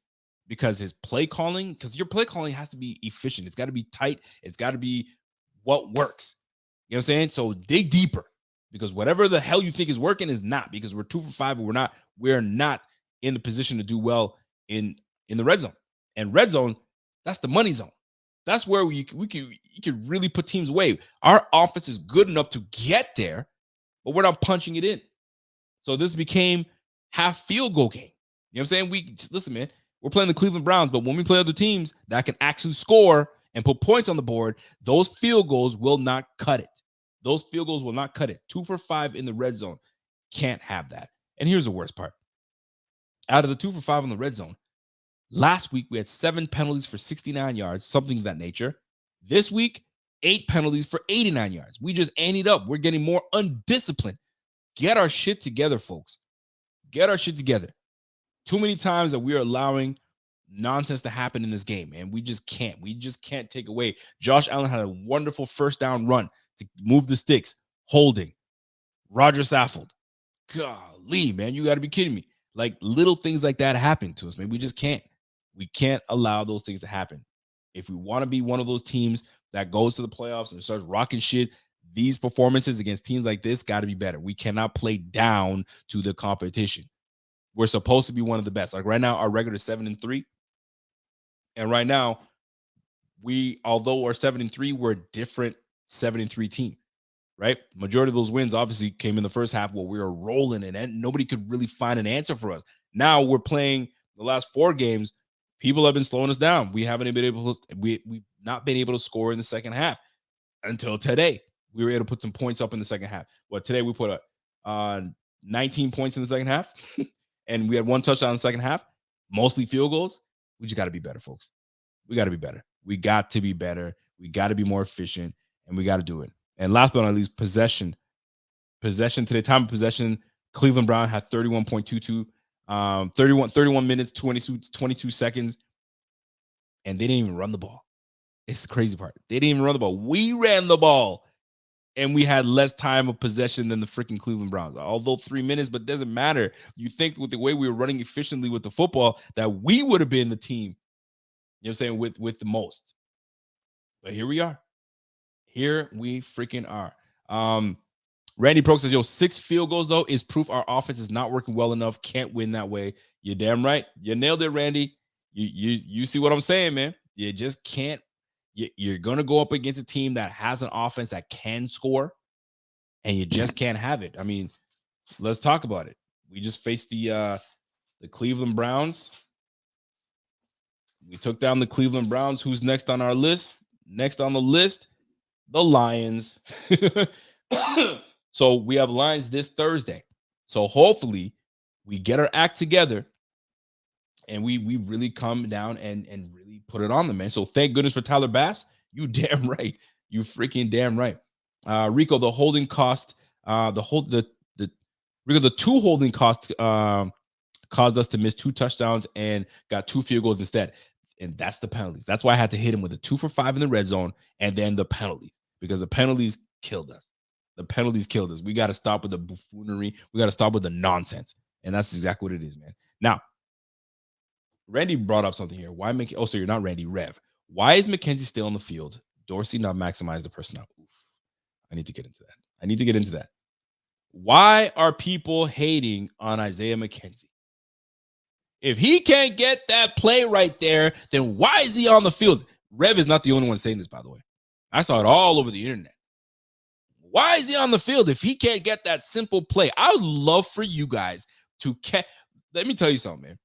because his play calling, because your play calling has to be efficient. It's got to be tight. It's got to be what works. You know what I'm saying? So dig deeper, because whatever the hell you think is working is not, because we're 2 for 5 and we're not in the position to do well in in the red zone. And red zone, that's the money zone. That's where you could really put teams away. Our offense is good enough to get there, but we're not punching it in. So this became half field goal game. You know what I'm saying? Listen, man, we're playing the Cleveland Browns, but when we play other teams that can actually score and put points on the board, those field goals will not cut it. Those field goals will not cut it. 2 for 5 in the red zone. Can't have that. And here's the worst part. Out of the 2 for 5 in the red zone, last week we had 7 penalties for 69 yards, something of that nature. This week, 8 penalties for 89 yards. We just anteed up. We're getting more undisciplined. Get our shit together, folks. Get our shit together. Too many times that we are allowing nonsense to happen in this game, and we just can't. We just can't take away. Josh Allen had a wonderful first down run to move the sticks. Holding. Roger Saffold. Golly, man, you got to be kidding me. Like, little things like that happen to us, man. We just can't. We can't allow those things to happen. If we want to be one of those teams that goes to the playoffs and starts rocking shit, these performances against teams like this got to be better. We cannot play down to the competition. We're supposed to be one of the best. Like right now, our record is 7-3. And right now, although we're 7-3, we're a different 7-3 team, right? Majority of those wins obviously came in the first half where we were rolling and nobody could really find an answer for us. Now we're playing the last 4 games. People have been slowing us down. We haven't been able to, we've not been able to score in the second half until today. We were able to put some points up in the second half. Well, today we put 19 points in the second half, and we had 1 touchdown in the second half, mostly field goals. We just got to be better, folks. We got to be better. We got to be better. We got to be more efficient, and we got to do it. And last but not least, possession. Possession today, time of possession, Cleveland Brown had 31.22, 31 minutes, 22 seconds, and they didn't even run the ball. It's the crazy part. They didn't even run the ball. We ran the ball, and we had less time of possession than the freaking Cleveland Browns. Although 3 minutes, but it doesn't matter. You think with the way we were running efficiently with the football that we would have been the team, you know what I'm saying, with the most. But here we are. Here we freaking are. Randy Proke says, 6 field goals, though, is proof our offense is not working well enough. Can't win that way. You're damn right. You nailed it, Randy. You see what I'm saying, man? You just can't. You're going to go up against a team that has an offense that can score, and you just can't have it. I mean, let's talk about it. We just faced the Cleveland Browns. We took down the Cleveland Browns. Who's next on our list? Next on the list, the Lions. So we have Lions this Thursday. So hopefully we get our act together and we really come down and really put it on them, man. So thank goodness for Tyler Bass. You damn right. You freaking damn right. Rico, the holding cost, the 2 holding costs caused us to miss 2 touchdowns and got 2 field goals instead. And that's the penalties. That's why I had to hit him with a 2 for 5 in the red zone and then the penalties, because the penalties killed us. The penalties killed us. We got to stop with the buffoonery. We got to stop with the nonsense. And that's exactly what it is, man. Now, Randy brought up something here. Why make? Oh, so you're not Randy, Rev. Why is McKenzie still on the field? Dorsey not maximize the personnel. Oof. I need to get into that. Why are people hating on Isaiah McKenzie? If he can't get that play right there, then why is he on the field? Rev is not the only one saying this, by the way. I saw it all over the internet. Why is he on the field if he can't get that simple play? I would love for you guys to let me tell you something,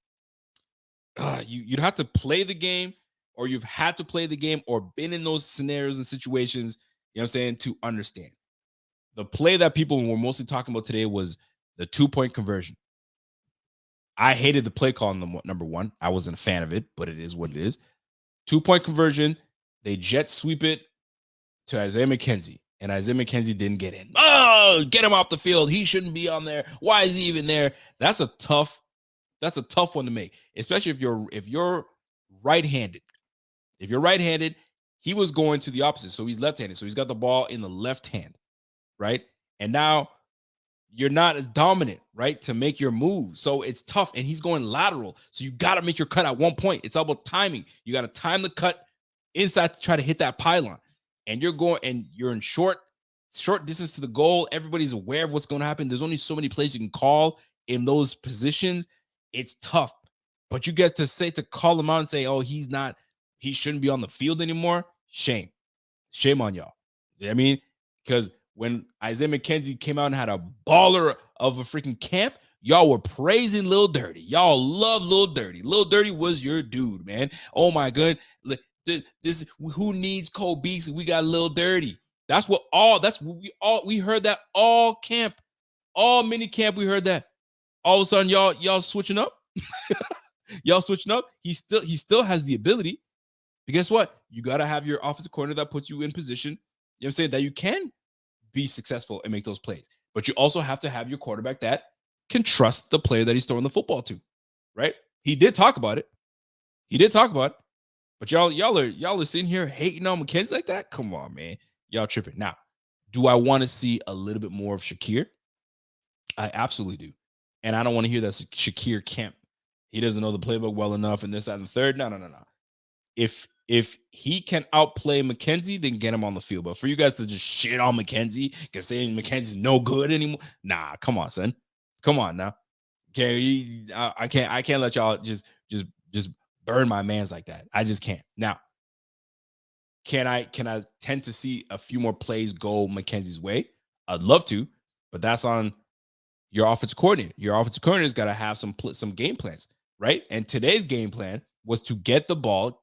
man. You'd have to play the game, or you've had to play the game or been in those scenarios and situations, you know what I'm saying, to understand. The play that people were mostly talking about today was the 2-point conversion. I hated the play call on number 1. I wasn't a fan of it, but it is what it is. 2-point conversion. They jet sweep it to Isaiah McKenzie, and Isaiah McKenzie didn't get in. Oh, get him off the field. He shouldn't be on there. Why is he even there? That's a tough one to make, especially if you're right-handed. If you're right-handed, he was going to the opposite, so he's left-handed. So he's got the ball in the left hand, right? And now you're not as dominant, right, to make your move. So it's tough, and he's going lateral. So you got to make your cut at one point. It's all about timing. You got to time the cut inside to try to hit that pylon. And you're in short distance to the goal. Everybody's aware of what's going to happen. There's only so many plays you can call in those positions. It's tough. But you get to call him out and say, oh, he shouldn't be on the field anymore. Shame on y'all. You know what I mean? Because when Isaiah McKenzie came out and had a baller of a freaking camp, y'all were praising Lil Dirty. Y'all love Lil Dirty. Lil Dirty was your dude, man. Oh my god. This who needs Cole Beasley? We got Lil Dirty. We heard that all camp, all mini camp. We heard that. All of a sudden, y'all switching up. Y'all switching up. He still has the ability. But guess what? You got to have your offensive coordinator that puts you in position, you know what I'm saying, that you can be successful and make those plays. But you also have to have your quarterback that can trust the player that he's throwing the football to, right? He did talk about it. But y'all are sitting here hating on McKenzie like that? Come on, man. Y'all tripping. Now, do I want to see a little bit more of Shakir? I absolutely do. And I don't want to hear that Shakir camp. He doesn't know the playbook well enough and this, that, and the third. No. If he can outplay McKenzie, then get him on the field. But for you guys to just shit on McKenzie because saying McKenzie's no good anymore, nah, come on, son. Come on now. Okay, I can't let y'all just burn my mans like that. I just can't. Now, can I tend to see a few more plays go McKenzie's way? I'd love to, but that's on your offensive coordinator. Your offensive coordinator's got to have some game plans, right? And today's game plan was to get the ball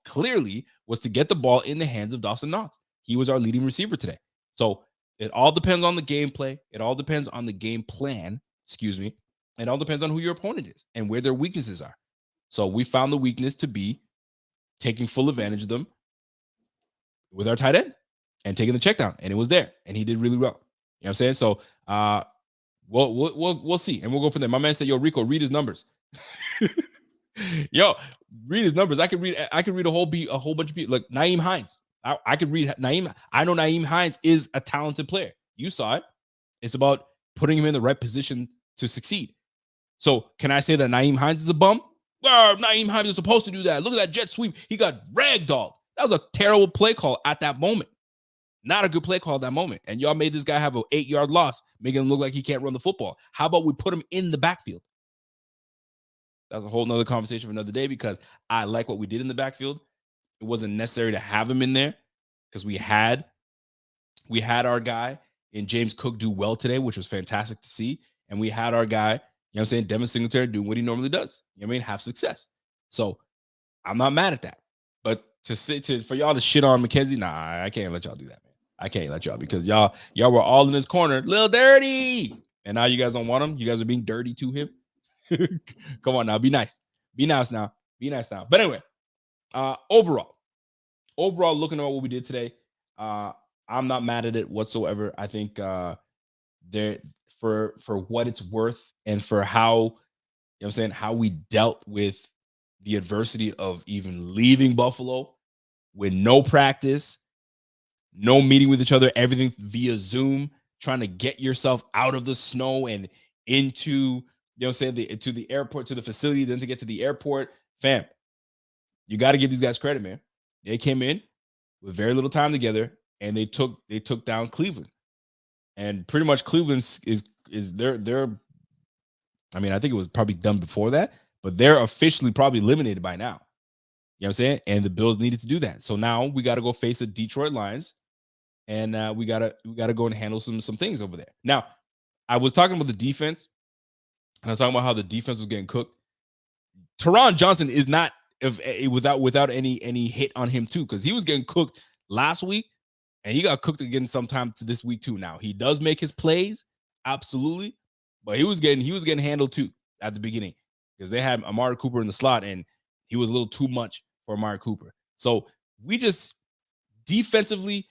in the hands of Dawson Knox. He was our leading receiver today. So it all depends on the gameplay. It all depends on the game plan. It all depends on who your opponent is and where their weaknesses are. So we found the weakness to be taking full advantage of them with our tight end and taking the check down. And it was there. And he did really well. You know what I'm saying? So we'll see. And we'll go from there. My man said, yo, Rico, read his numbers. Yo, read his numbers. I could read a whole bunch of people. Like Nyheim Hines. I could read Nyheim. I know Nyheim Hines is a talented player. You saw it. It's about putting him in the right position to succeed. So can I say that Nyheim Hines is a bum? Well, Nyheim Hines is supposed to do that. Look at that jet sweep. He got ragdolled. That was a terrible play call at that moment. Not a good play call at that moment. And y'all made this guy have an 8-yard loss, making him look like he can't run the football. How about we put him in the backfield? That's a whole nother conversation for another day because I like what we did in the backfield. It wasn't necessary to have him in there because we had our guy in James Cook do well today, which was fantastic to see. And we had our guy, you know what I'm saying, Devin Singletary doing what he normally does. You know what I mean? Have success. So I'm not mad at that. But for y'all to shit on McKenzie, nah, I can't let y'all do that, man. I can't let y'all because y'all were all in his corner, Lil Dirty. And now you guys don't want him. You guys are being dirty to him. Come on now, be nice. Be nice now. But anyway, overall, looking at what we did today, I'm not mad at it whatsoever. I think there for what it's worth and for how, you know what I'm saying, how we dealt with the adversity of even leaving Buffalo with no practice, no meeting with each other, everything via Zoom, trying to get yourself out of the snow and into, you know what I'm saying, to the airport, to the facility, then to get to the airport. Fam, you got to give these guys credit, man. They came in with very little time together and they took down Cleveland. And pretty much Cleveland is they're I mean, I think it was probably done before that, but they're officially probably eliminated by now. You know what I'm saying? And the Bills needed to do that. So now we got to go face the Detroit Lions and we got to go and handle some things over there. Now, I was talking about the defense. And I was talking about how the defense was getting cooked. Teron Johnson is not without any hit on him too, because he was getting cooked last week, and he got cooked again sometime to this week too. Now he does make his plays, absolutely, but he was getting handled too at the beginning because they had Amari Cooper in the slot, and he was a little too much for Amari Cooper. So we just defensively,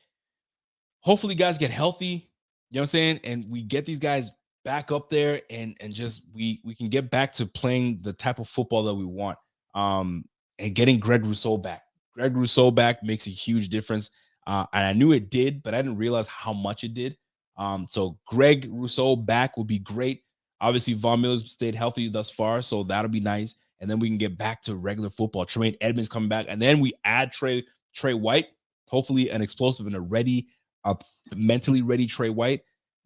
hopefully guys get healthy. You know what I'm saying, and we get these guys back up there and just we can get back to playing the type of football that we want. And getting Greg Rousseau back. Greg Rousseau back makes a huge difference. And I knew it did, but I didn't realize how much it did. So Greg Rousseau back would be great. Obviously, Von Miller's stayed healthy thus far, so that'll be nice. And then we can get back to regular football. Tremaine Edmonds coming back, and then we add Trey White, hopefully an explosive and a mentally ready Trey White.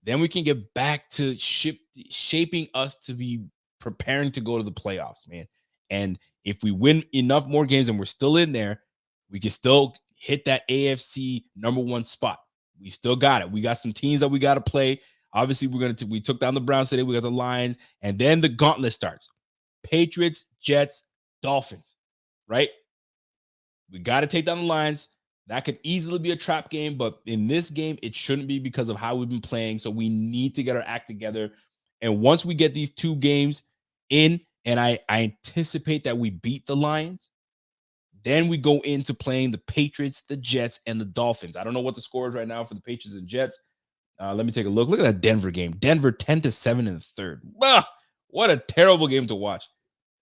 Then we can get back to shaping us to be preparing to go to the playoffs, man. And if we win enough more games and we're still in there, we can still hit that AFC #1 spot. We still got it. We got some teams that we got to play. Obviously, we took down the Browns today. We got the Lions, and then the gauntlet starts. Patriots, Jets, Dolphins, right? We got to take down the Lions. That could easily be a trap game, but in this game, it shouldn't be because of how we've been playing. So we need to get our act together. And once we get these 2 games in, and I anticipate that we beat the Lions, then we go into playing the Patriots, the Jets, and the Dolphins. I don't know what the score is right now for the Patriots and Jets. Let me take a look. Look at that Denver game. Denver 10-7 in the third. What a terrible game to watch.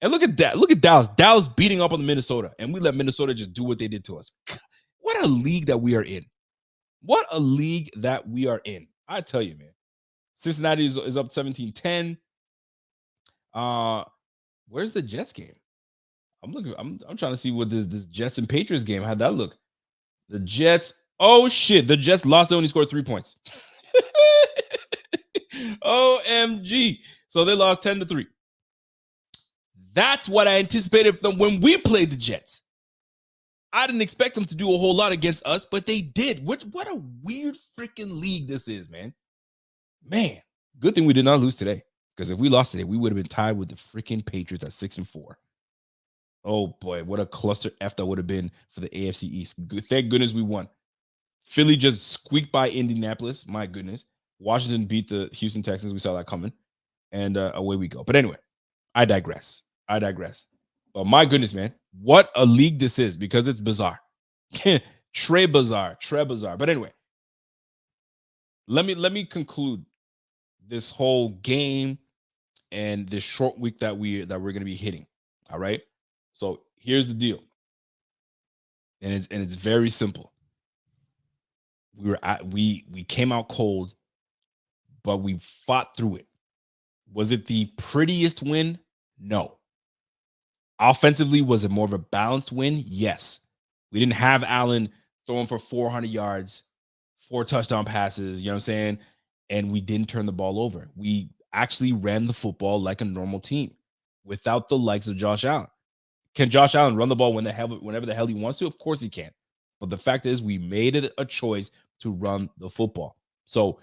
And look at that. Look at Dallas. Dallas beating up on the Minnesota, and we let Minnesota just do what they did to us. What a league that we are in. What a league that we are in. I tell you, man. Cincinnati is up 17-10. Where's the Jets game? I'm trying to see what this Jets and Patriots game, how'd that look? The Jets. Oh shit. The Jets lost. They only scored 3 points. OMG. So they lost 10-3. That's what I anticipated from when we played the Jets. I didn't expect them to do a whole lot against us, but they did. What a weird freaking league this is, man. Man, good thing we did not lose today. Because if we lost today, we would have been tied with the freaking Patriots at 6-4. Oh boy, what a cluster F that would have been for the AFC East. Thank goodness we won. Philly just squeaked by Indianapolis. My goodness. Washington beat the Houston Texans. We saw that coming. And away we go. But anyway, I digress. But my goodness, man, what a league this is, because it's bizarre. Très bizarre. But anyway, let me conclude this whole game and this short week that we're going to be hitting. All right. So here's the deal. And it's very simple. We came out cold, but we fought through it. Was it the prettiest win? No. Offensively, was it more of a balanced win? Yes. We didn't have Allen throwing for 400 yards, 4 touchdown passes, you know what I'm saying? And we didn't turn the ball over. We actually ran the football like a normal team without the likes of Josh Allen. Can Josh Allen run the ball whenever the hell he wants to? Of course he can. But the fact is, we made it a choice to run the football. So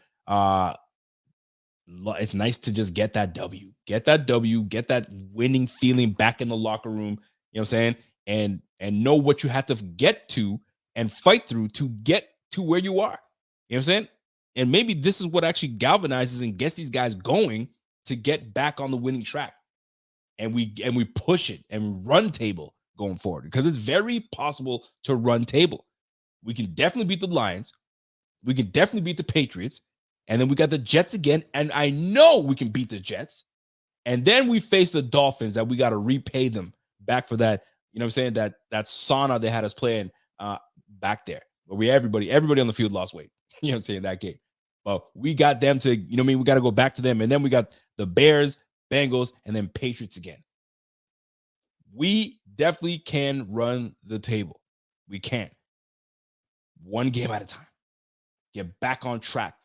it's nice to just get that W. Get that winning feeling back in the locker room, you know what I'm saying? And know what you have to get to and fight through to get to where you are. You know what I'm saying? And maybe this is what actually galvanizes and gets these guys going to get back on the winning track. And we push it and run table going forward, because it's very possible to run table. We can definitely beat the Lions. We can definitely beat the Patriots. And then we got the Jets again. And I know we can beat the Jets. And then we face the Dolphins that we got to repay them back for that, you know what I'm saying, that sauna they had us playing back there. Where everybody on the field lost weight. You know what I'm saying, that game. But we got them to, you know what I mean, we got to go back to them. And then we got the Bears, Bengals, and then Patriots again. We definitely can run the table. We can. One game at a time. Get back on track.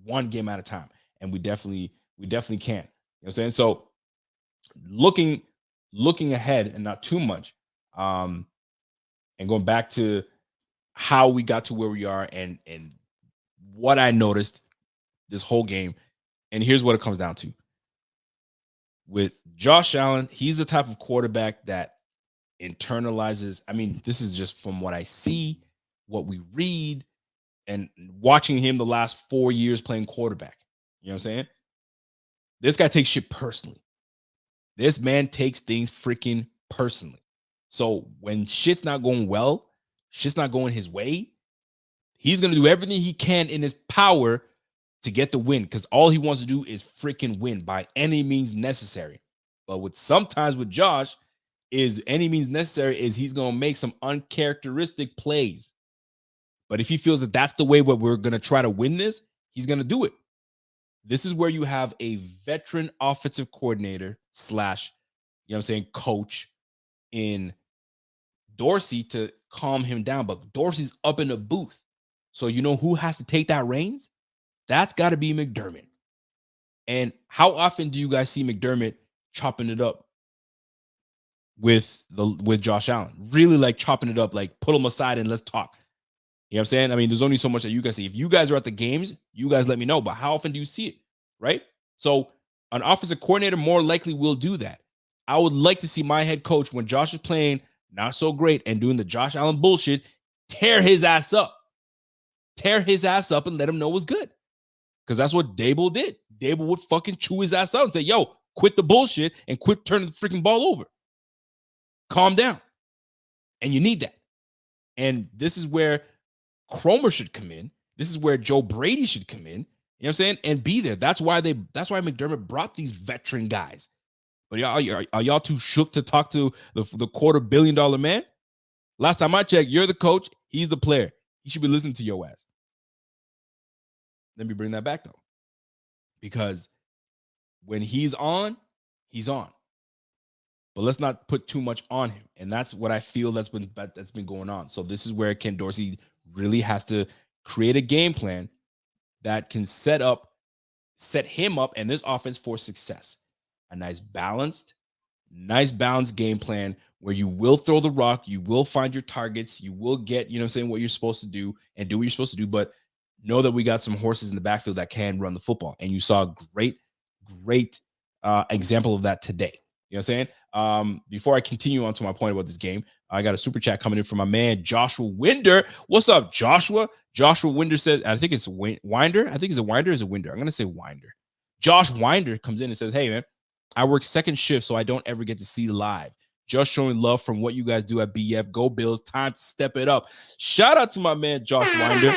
One game at a time. And we definitely can. You know what I'm saying? So looking ahead and not too much, and going back to how we got to where we are and what I noticed this whole game. And here's what it comes down to. With Josh Allen, he's the type of quarterback that internalizes. I mean, this is just from what I see, what we read, and watching him the last 4 years playing quarterback. You know what I'm saying? This guy takes shit personally. This man takes things freaking personally. So when shit's not going well, shit's not going his way, he's going to do everything he can in his power to get the win, because all he wants to do is freaking win by any means necessary. But sometimes with Josh, is any means necessary is he's going to make some uncharacteristic plays. But if he feels that that's the way what we're going to try to win this, he's going to do it. This is where you have a veteran offensive coordinator / you know what I'm saying, coach in Dorsey to calm him down. But Dorsey's up in the booth. So you know who has to take that reins? That's got to be McDermott. And how often do you guys see McDermott chopping it up with Josh Allen. Really like chopping it up, like put him aside and let's talk. You know what I'm saying? I mean, there's only so much that you guys see. If you guys are at the games, you guys let me know. But how often do you see it? Right? So an offensive coordinator more likely will do that. I would like to see my head coach, when Josh is playing not so great and doing the Josh Allen bullshit, tear his ass up. Tear his ass up and let him know what's good. Because that's what Dable did. Dable would fucking chew his ass out and say, yo, quit the bullshit and quit turning the freaking ball over. Calm down. And you need that. And this is where Cromer should come in. This is where Joe Brady should come in. You know what I'm saying? And be there. That's why McDermott brought these veteran guys. But are y'all too shook to talk to the $250 million man? Last time I checked, you're the coach. He's the player. He should be listening to your ass. Let me bring that back, though. Because when he's on, he's on. But let's not put too much on him. And that's what I feel that's been going on. So this is where Ken Dorsey really has to create a game plan that can set him up and this offense for success. A nice balanced game plan where you will throw the rock, you will find your targets, you will get, what you're supposed to do and do what you're supposed to do, but know that we got some horses in the backfield that can run the football. And you saw a great example of that today. You know what I'm saying? Before I continue on to my point about this game, I got a super chat coming in from my man, Joshua Winder. What's up, Joshua? Joshua Winder says, I think it's Winder. I think it's a Winder. Is a Winder? I'm going to say Winder. Josh Winder comes in and says, hey, man, I work second shift, so I don't ever get to see live. Just showing love from what you guys do at BF. Go Bills. Time to step it up. Shout out to my man, Josh Winder.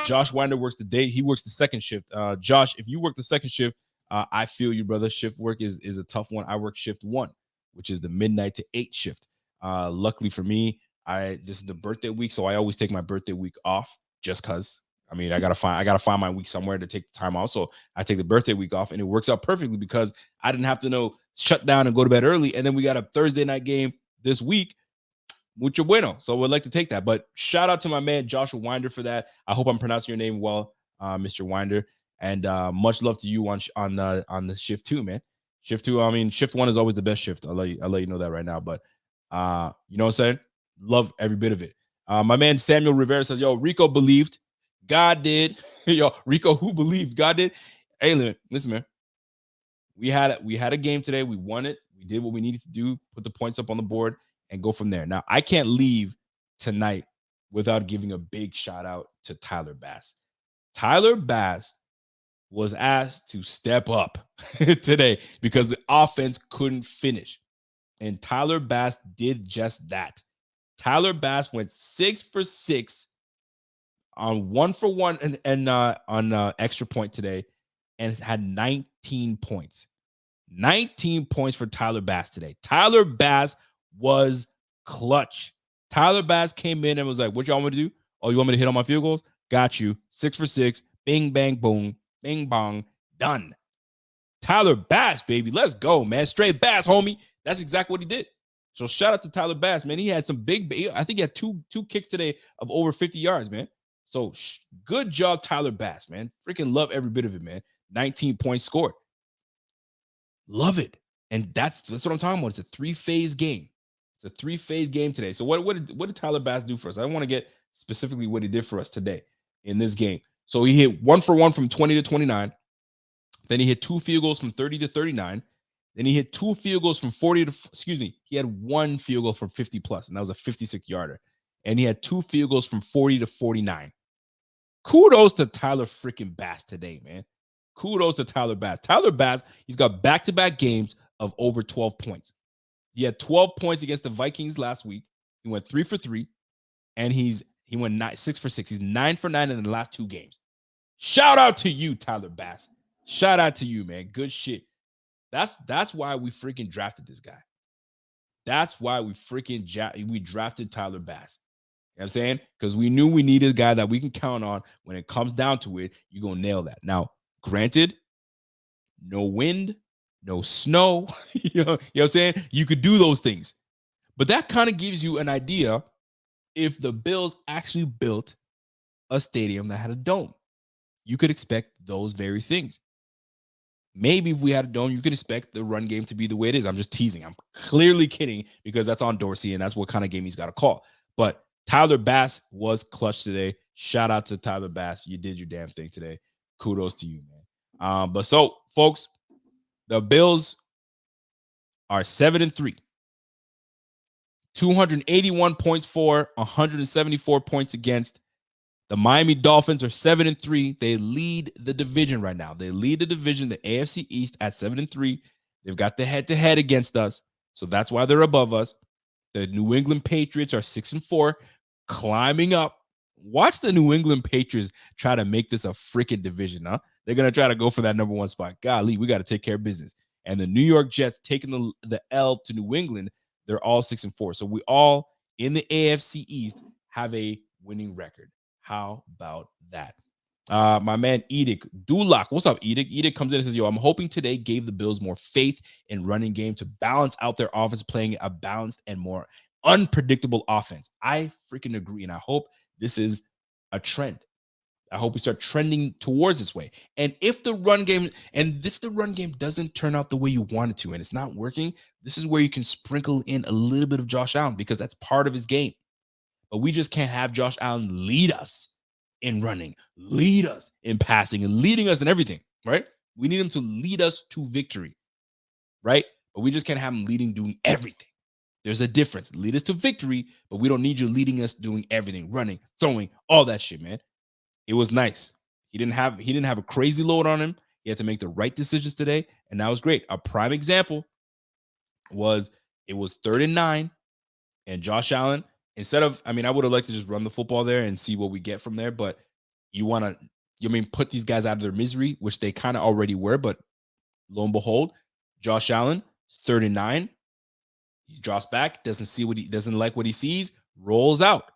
Josh Winder works the day. He works the second shift. Josh, if you work the second shift, I feel you, brother. Shift work is a tough one. I work shift 1, which is the midnight to 8 shift. Luckily for me, this is the birthday week, so I always take my birthday week off just because. I mean, I gotta find my week somewhere to take the time off. So I take the birthday week off, and it works out perfectly because I didn't have to shut down and go to bed early. And then we got a Thursday night game this week. Mucho bueno. So we'd like to take that. But shout out to my man Joshua Winder for that. I hope I'm pronouncing your name well, Mr. Winder. And much love to you on the shift 2, man. Shift 2. I mean, shift 1 is always the best shift. I'll let you know that right now. But you know what I'm saying? Love every bit of it. My man Samuel Rivera says, yo, Rico believed. God did. Yo, Rico, who believed? God did. Hey, listen, man. We had a game today. We won it. We did what we needed to do, put the points up on the board, and go from there. Now, I can't leave tonight without giving a big shout out to Tyler Bass. Tyler Bass was asked to step up today because the offense couldn't finish. And Tyler Bass did just that. Tyler Bass went 6 for 6 on 1 for 1 and on extra point today, and had 19 points. 19 points for Tyler Bass today. Tyler Bass was clutch. Tyler Bass came in and was like, what y'all want me to do? Oh, you want me to hit on my field goals? Got you. 6 for 6. Bing, bang, boom. Bing, bong. Done. Tyler Bass, baby. Let's go, man. Straight Bass, homie. That's exactly what he did. So shout out to Tyler Bass, man. He had some I think he had two kicks today of over 50 yards, man. So good job, Tyler Bass, man. Freaking love every bit of it, man. 19 points scored. Love it. And that's what I'm talking about. It's a 3-phase game. It's a 3-phase game today. So what did Tyler Bass do for us? I want to get specifically what he did for us today in this game. So he hit 1 for 1 from 20 to 29. Then he hit 2 field goals from 30 to 39. Then he hit 2 field goals from 40 to, he had 1 field goal from 50 plus, and that was a 56-yarder. And he had 2 field goals from 40 to 49. Kudos to Tyler freaking Bass today, man. Kudos to Tyler Bass. Tyler Bass, he's got back-to-back games of over 12 points. He had 12 points against the Vikings last week. He went 3 for 3, and he went 6 for 6. He's 9 for 9 in the last 2 games. Shout out to you, Tyler Bass. Shout out to you, man. Good shit. That's why we freaking drafted this guy. That's why we drafted Tyler Bass. You know what I'm saying? Because we knew we needed a guy that we can count on. When it comes down to it, you're going to nail that. Now, granted, no wind, no snow. You know what I'm saying? You could do those things. But that kind of gives you an idea if the Bills actually built a stadium that had a dome. You could expect those very things. maybe if we had a dome, you can expect the run game to be the way it is. I'm just teasing. I'm clearly kidding because that's on Dorsey, and that's what kind of game he's got to call. But Tyler Bass was clutch today. Shout out to Tyler Bass. You did your damn thing today. Kudos to you, man. But so, folks, the Bills are 7-3. 281 points for, 174 points against. The Miami Dolphins are 7-3. They lead the division right now. They lead the division, the AFC East, at 7-3. They've got the head-to-head against us, so that's why they're above us. The New England Patriots are 6-4, climbing up. Watch the New England Patriots try to make this a freaking division, huh? They're going to try to go for that number one spot. Golly, we got to take care of business. And the New York Jets taking the L to New England, they're all 6-4. So we all in the AFC East have a winning record. How about that? My man Edic Dulac. What's up, Edic? Edic comes in and says, yo, I'm hoping today gave the Bills more faith in running game to balance out their offense, playing a balanced and more unpredictable offense. I freaking agree. And I hope this is a trend. I hope we start trending towards this way. And if the run game doesn't turn out the way you want it to, and it's not working, this is where you can sprinkle in a little bit of Josh Allen because that's part of his game. But we just can't have Josh Allen lead us in running, lead us in passing, and leading us in everything, right? We need him to lead us to victory, right? But we just can't have him doing everything. There's a difference. Lead us to victory, but we don't need you leading us doing everything, running, throwing, all that shit, man. It was nice. He didn't have a crazy load on him. He had to make the right decisions today, and that was great. A prime example was it was 3rd and 9, and Josh Allen, instead of, I would have liked to just run the football there and see what we get from there, but you want to, put these guys out of their misery, which they kind of already were, but lo and behold, Josh Allen, 3rd and 9, he drops back, doesn't like what he sees, rolls out.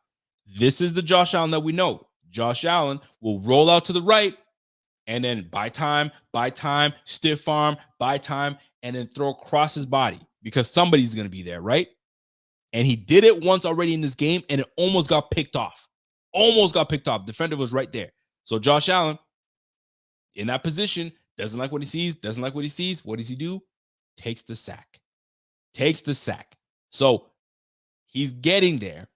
This is the Josh Allen that we know. Josh Allen will roll out to the right and then buy time, stiff arm, buy time, and then throw across his body because somebody's going to be there, right? And he did it once already in this game, and it almost got picked off. Defender was right there. So Josh Allen, in that position, doesn't like what he sees. What does he do? Takes the sack. So he's getting there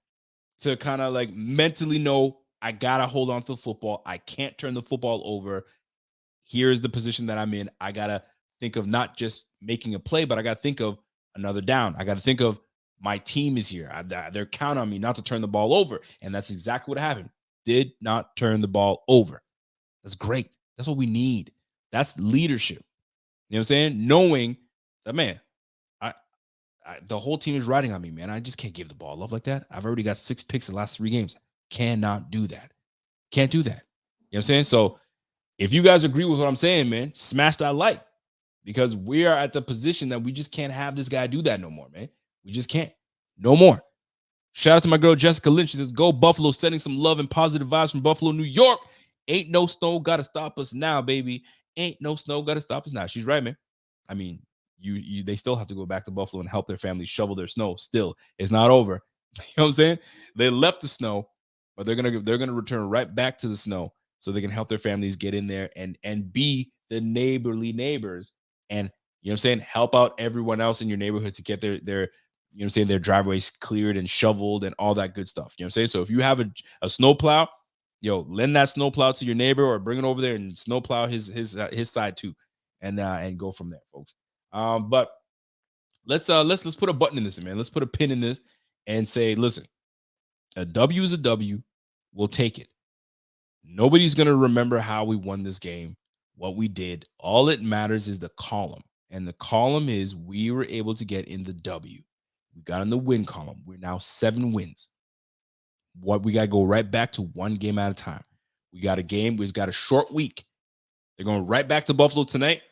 to kind of like mentally know, I got to hold on to the football. I can't turn the football over. Here's the position that I'm in. I got to think of not just making a play, but I got to think of another down. I got to think of my team is here. They're counting on me not to turn the ball over. And that's exactly what happened. Did not turn the ball over. That's great. That's what we need. That's leadership. You know what I'm saying? Knowing that, man, the whole team is riding on me, man. I just can't give the ball up like that. I've already got 6 picks in the last 3 games. Cannot do that. Can't do that. You know what I'm saying? So if you guys agree with what I'm saying, man, smash that like, because we are at the position that we just can't have this guy do that no more, man. We just can't. No more. Shout out to my girl Jessica Lynch. She says, go Buffalo, sending some love and positive vibes from Buffalo, New York. Ain't no snow gotta stop us now, baby. Ain't no snow gotta stop us now. She's right, man. They still have to go back to Buffalo and help their family shovel their snow. Still, it's not over. You know what I'm saying? They left the snow, but they're gonna return right back to the snow so they can help their families get in there and be the neighborly neighbors, and you know what I'm saying, help out everyone else in your neighborhood to get their you know what I'm saying, their driveways cleared and shoveled and all that good stuff. You know what I'm saying? So if you have a snow plow, lend that snow plow to your neighbor or bring it over there and snow plow his side too, and go from there, folks. But let's put a button in this, man. Let's put a pin in this and say, listen, a W is a W. We'll take it. Nobody's going to remember how we won this game, what we did. All it matters is the column. And the column is we were able to get in the W. We got in the win column. We're now 7 wins. We got to go right back to 1 game at a time. We got a game. We've got a short week. They're going right back to Buffalo tonight,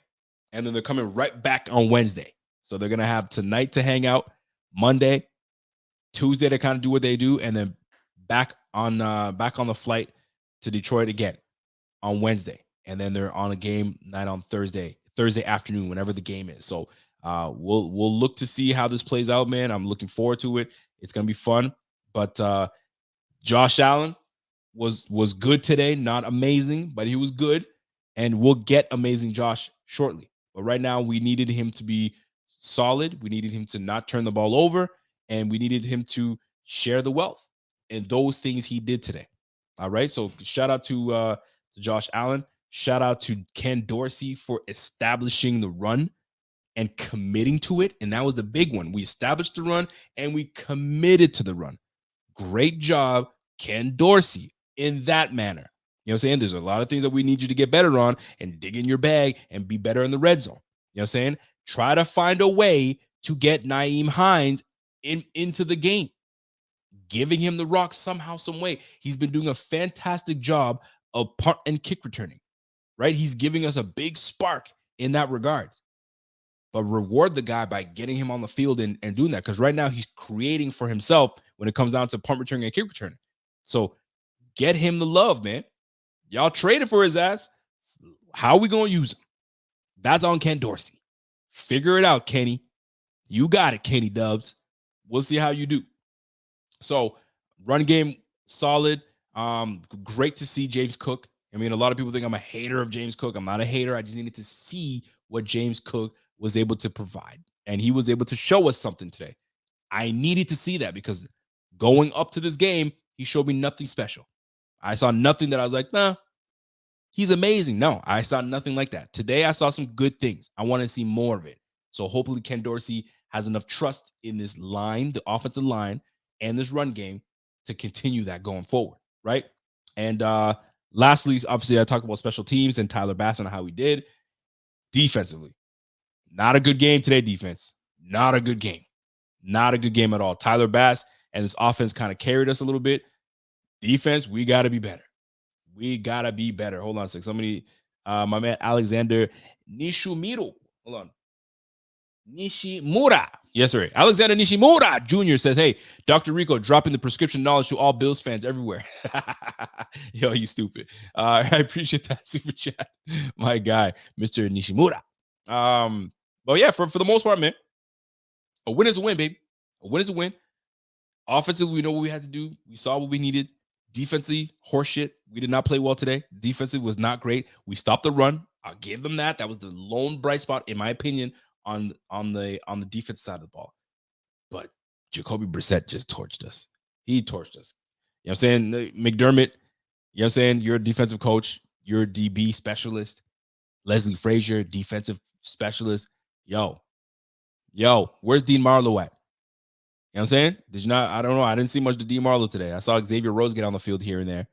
and then they're coming right back on Wednesday. So they're going to have tonight to hang out, Monday, Tuesday to kind of do what they do, and then back on the flight to Detroit again on Wednesday. And then they're on a game night on Thursday afternoon, whenever the game is. So we'll look to see how this plays out, man. I'm looking forward to it. It's going to be fun. But Josh Allen was good today. Not amazing, but he was good. And we'll get amazing Josh shortly. But right now, we needed him to be solid. We needed him to not turn the ball over, and we needed him to share the wealth. And those things he did today. All right. So shout out to Josh Allen. Shout out to Ken Dorsey for establishing the run and committing to it. And that was the big one. We established the run and we committed to the run. Great job, Ken Dorsey, in that manner. You know what I'm saying? There's a lot of things that we need you to get better on and dig in your bag and be better in the red zone. You know what I'm saying? Try to find a way to get Nyheim Hines into the game. Giving him the rock somehow, some way. He's been doing a fantastic job of punt and kick returning, right? He's giving us a big spark in that regard. But reward the guy by getting him on the field and doing that. Because right now he's creating for himself when it comes down to punt returning and kick returning. So get him the love, man. Y'all traded for his ass. How are we going to use him? That's on Ken Dorsey. Figure it out, Kenny. You got it, Kenny Dubs. We'll see how you do. So run game solid. Great to see James Cook. I mean, a lot of people think I'm a hater of James Cook. I'm not a hater. I just needed to see what James Cook was able to provide. And he was able to show us something today. I needed to see that because going up to this game, he showed me nothing special. I saw nothing that I was like, nah, he's amazing. No, I saw nothing like that. Today, I saw some good things. I want to see more of it. So hopefully Ken Dorsey has enough trust in this line, the offensive line, and this run game to continue that going forward, right? And lastly, obviously, I talked about special teams and Tyler Bass and how he did. Defensively, not a good game today, defense. Not a good game. Not a good game at all. Tyler Bass and this offense kind of carried us a little bit. Defense, we got to be better. We got to be better. Hold on a second. Somebody, my man Alexander Nishimuro. Hold on. Nishimura. Yes, sir. Alexander Nishimura Jr. says, hey, Dr. Rico dropping the prescription knowledge to all Bills fans everywhere. Yo, you stupid. I appreciate that super chat. My guy, Mr. Nishimura. But yeah, for the most part, man, a win is a win, baby. A win is a win. Offensively, we know what we had to do. We saw what we needed. Defensively, horseshit. We did not play well today. Defensively was not great. We stopped the run. I'll give them that. That was the lone bright spot, in my opinion, on the defense side of the ball. But Jacoby Brissett just torched us. He torched us. You know what I'm saying? McDermott, you know what I'm saying? You're a defensive coach. You're a DB specialist. Leslie Frazier, defensive specialist. Yo, where's Dean Marlowe at? You know what I'm saying? Did you not? I don't know. I didn't see much of Dean Marlowe today. I saw Xavier Rhodes get on the field here and there.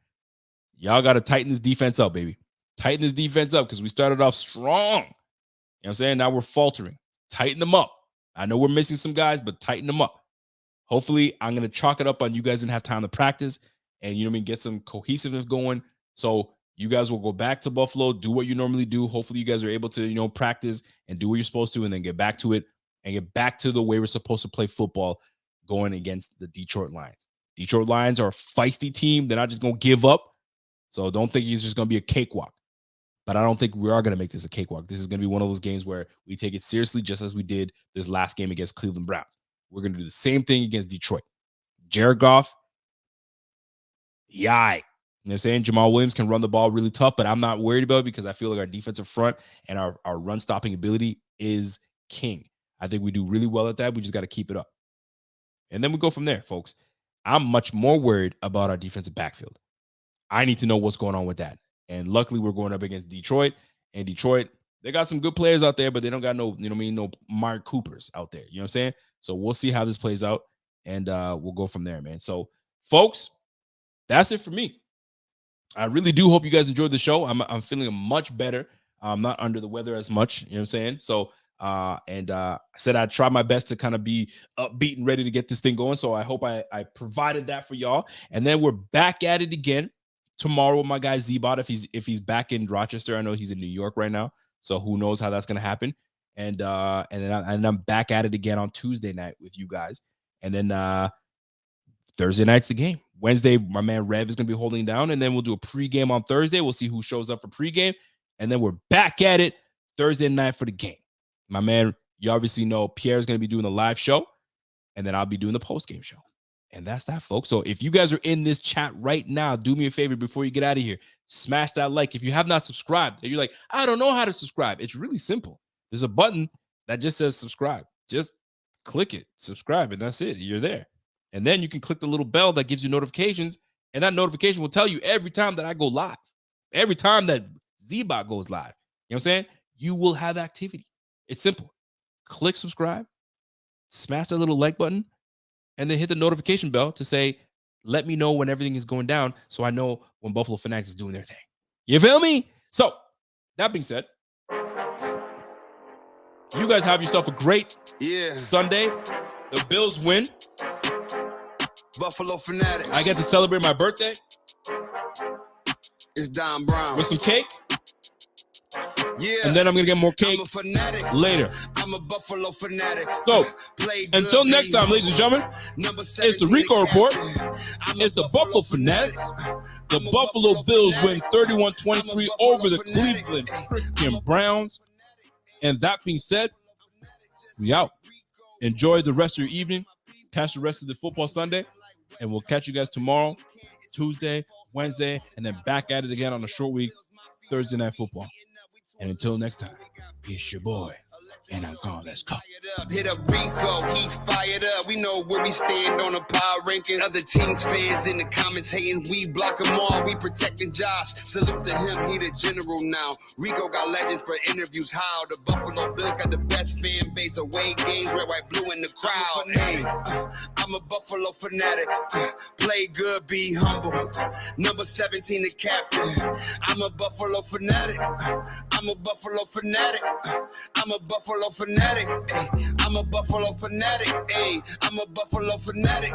Y'all got to tighten this defense up, baby. Tighten this defense up because we started off strong. You know what I'm saying? Now we're faltering. Tighten them up. I know we're missing some guys, but tighten them up. Hopefully, I'm going to chalk it up on you guys and have time to practice and, you know what I mean, get some cohesiveness going. So you guys will go back to Buffalo, do what you normally do. Hopefully, you guys are able to, you know, practice and do what you're supposed to and then get back to it and get back to the way we're supposed to play football going against the Detroit Lions. Detroit Lions are a feisty team. They're not just going to give up. So don't think it's just going to be a cakewalk. But I don't think we are going to make this a cakewalk. This is going to be one of those games where we take it seriously, just as we did this last game against Cleveland Browns. We're going to do the same thing against Detroit. Jared Goff, yai. You know what I'm saying? Jamal Williams can run the ball really tough, but I'm not worried about it because I feel like our defensive front and our run-stopping ability is king. I think we do really well at that. We just got to keep it up. And then we go from there, folks. I'm much more worried about our defensive backfield. I need to know what's going on with that. And luckily, we're going up against Detroit. And Detroit, they got some good players out there, but they don't got no, you know what I mean, no Mark Coopers out there. You know what I'm saying? So we'll see how this plays out, and we'll go from there, man. So, folks, that's it for me. I really do hope you guys enjoyed the show. I'm feeling much better. I'm not under the weather as much. You know what I'm saying? So, I said I'd try my best to kind of be upbeat and ready to get this thing going. So I hope I provided that for y'all. And then we're back at it again tomorrow with my guy Z-Bot. If he's back in Rochester, I know he's in New York right now. So who knows how that's going to happen. And then I'm back at it again on Tuesday night with you guys. And then Thursday night's the game. Wednesday, my man Rev is going to be holding down. And then we'll do a pregame on Thursday. We'll see who shows up for pregame. And then we're back at it Thursday night for the game. My man, you obviously know Pierre's going to be doing the live show. And then I'll be doing the postgame show. And that's that, folks. So if you guys are in this chat right now, do me a favor before you get out of here. Smash that like. If you have not subscribed, and you're like, I don't know how to subscribe. It's really simple. There's a button that just says subscribe. Just click it, subscribe, and that's it. You're there. And then you can click the little bell that gives you notifications, and that notification will tell you every time that I go live, every time that Z-Bot goes live. You know what I'm saying? You will have activity. It's simple. Click subscribe, smash that little like button, and then hit the notification bell to say, let me know when everything is going down so I know when Buffalo Fanatics is doing their thing. You feel me? So, that being said, you guys have yourself a great Sunday. The Bills win.
Buffalo Fanatics.
I get to celebrate my birthday.
It's Don Brown.
With some cake.
Yeah.
And then I'm going to get more cake later.
I'm a Buffalo fanatic.
So, until next time, ladies and gentlemen, it's the Rico Report. It's the Buffalo Fanatics. The Buffalo Bills win 31-23 over the Cleveland freaking Browns. And that being said, we out. Enjoy the rest of your evening. Catch the rest of the football Sunday. And we'll catch you guys tomorrow, Tuesday, Wednesday, and then back at it again on a short week, Thursday Night Football. And until next time, it's your boy, and I'm gone. Let's go.
Hit up Rico, he fired up. We know where we stand on the power rankings. Other teams fans in the comments hating, we block them all. We protecting Josh. Salute to him, he the general now. Rico got legends for interviews. How the Buffalo Bills got the best fan base. Away games, red, white, blue in the crowd. Hey, I'm a Buffalo fanatic. Play good, be humble. Number 17, the captain. I'm a Buffalo fanatic. I'm a Buffalo fanatic. I'm a Buffalo fanatic. Ay, I'm a Buffalo fanatic. Ay, I'm a Buffalo fanatic.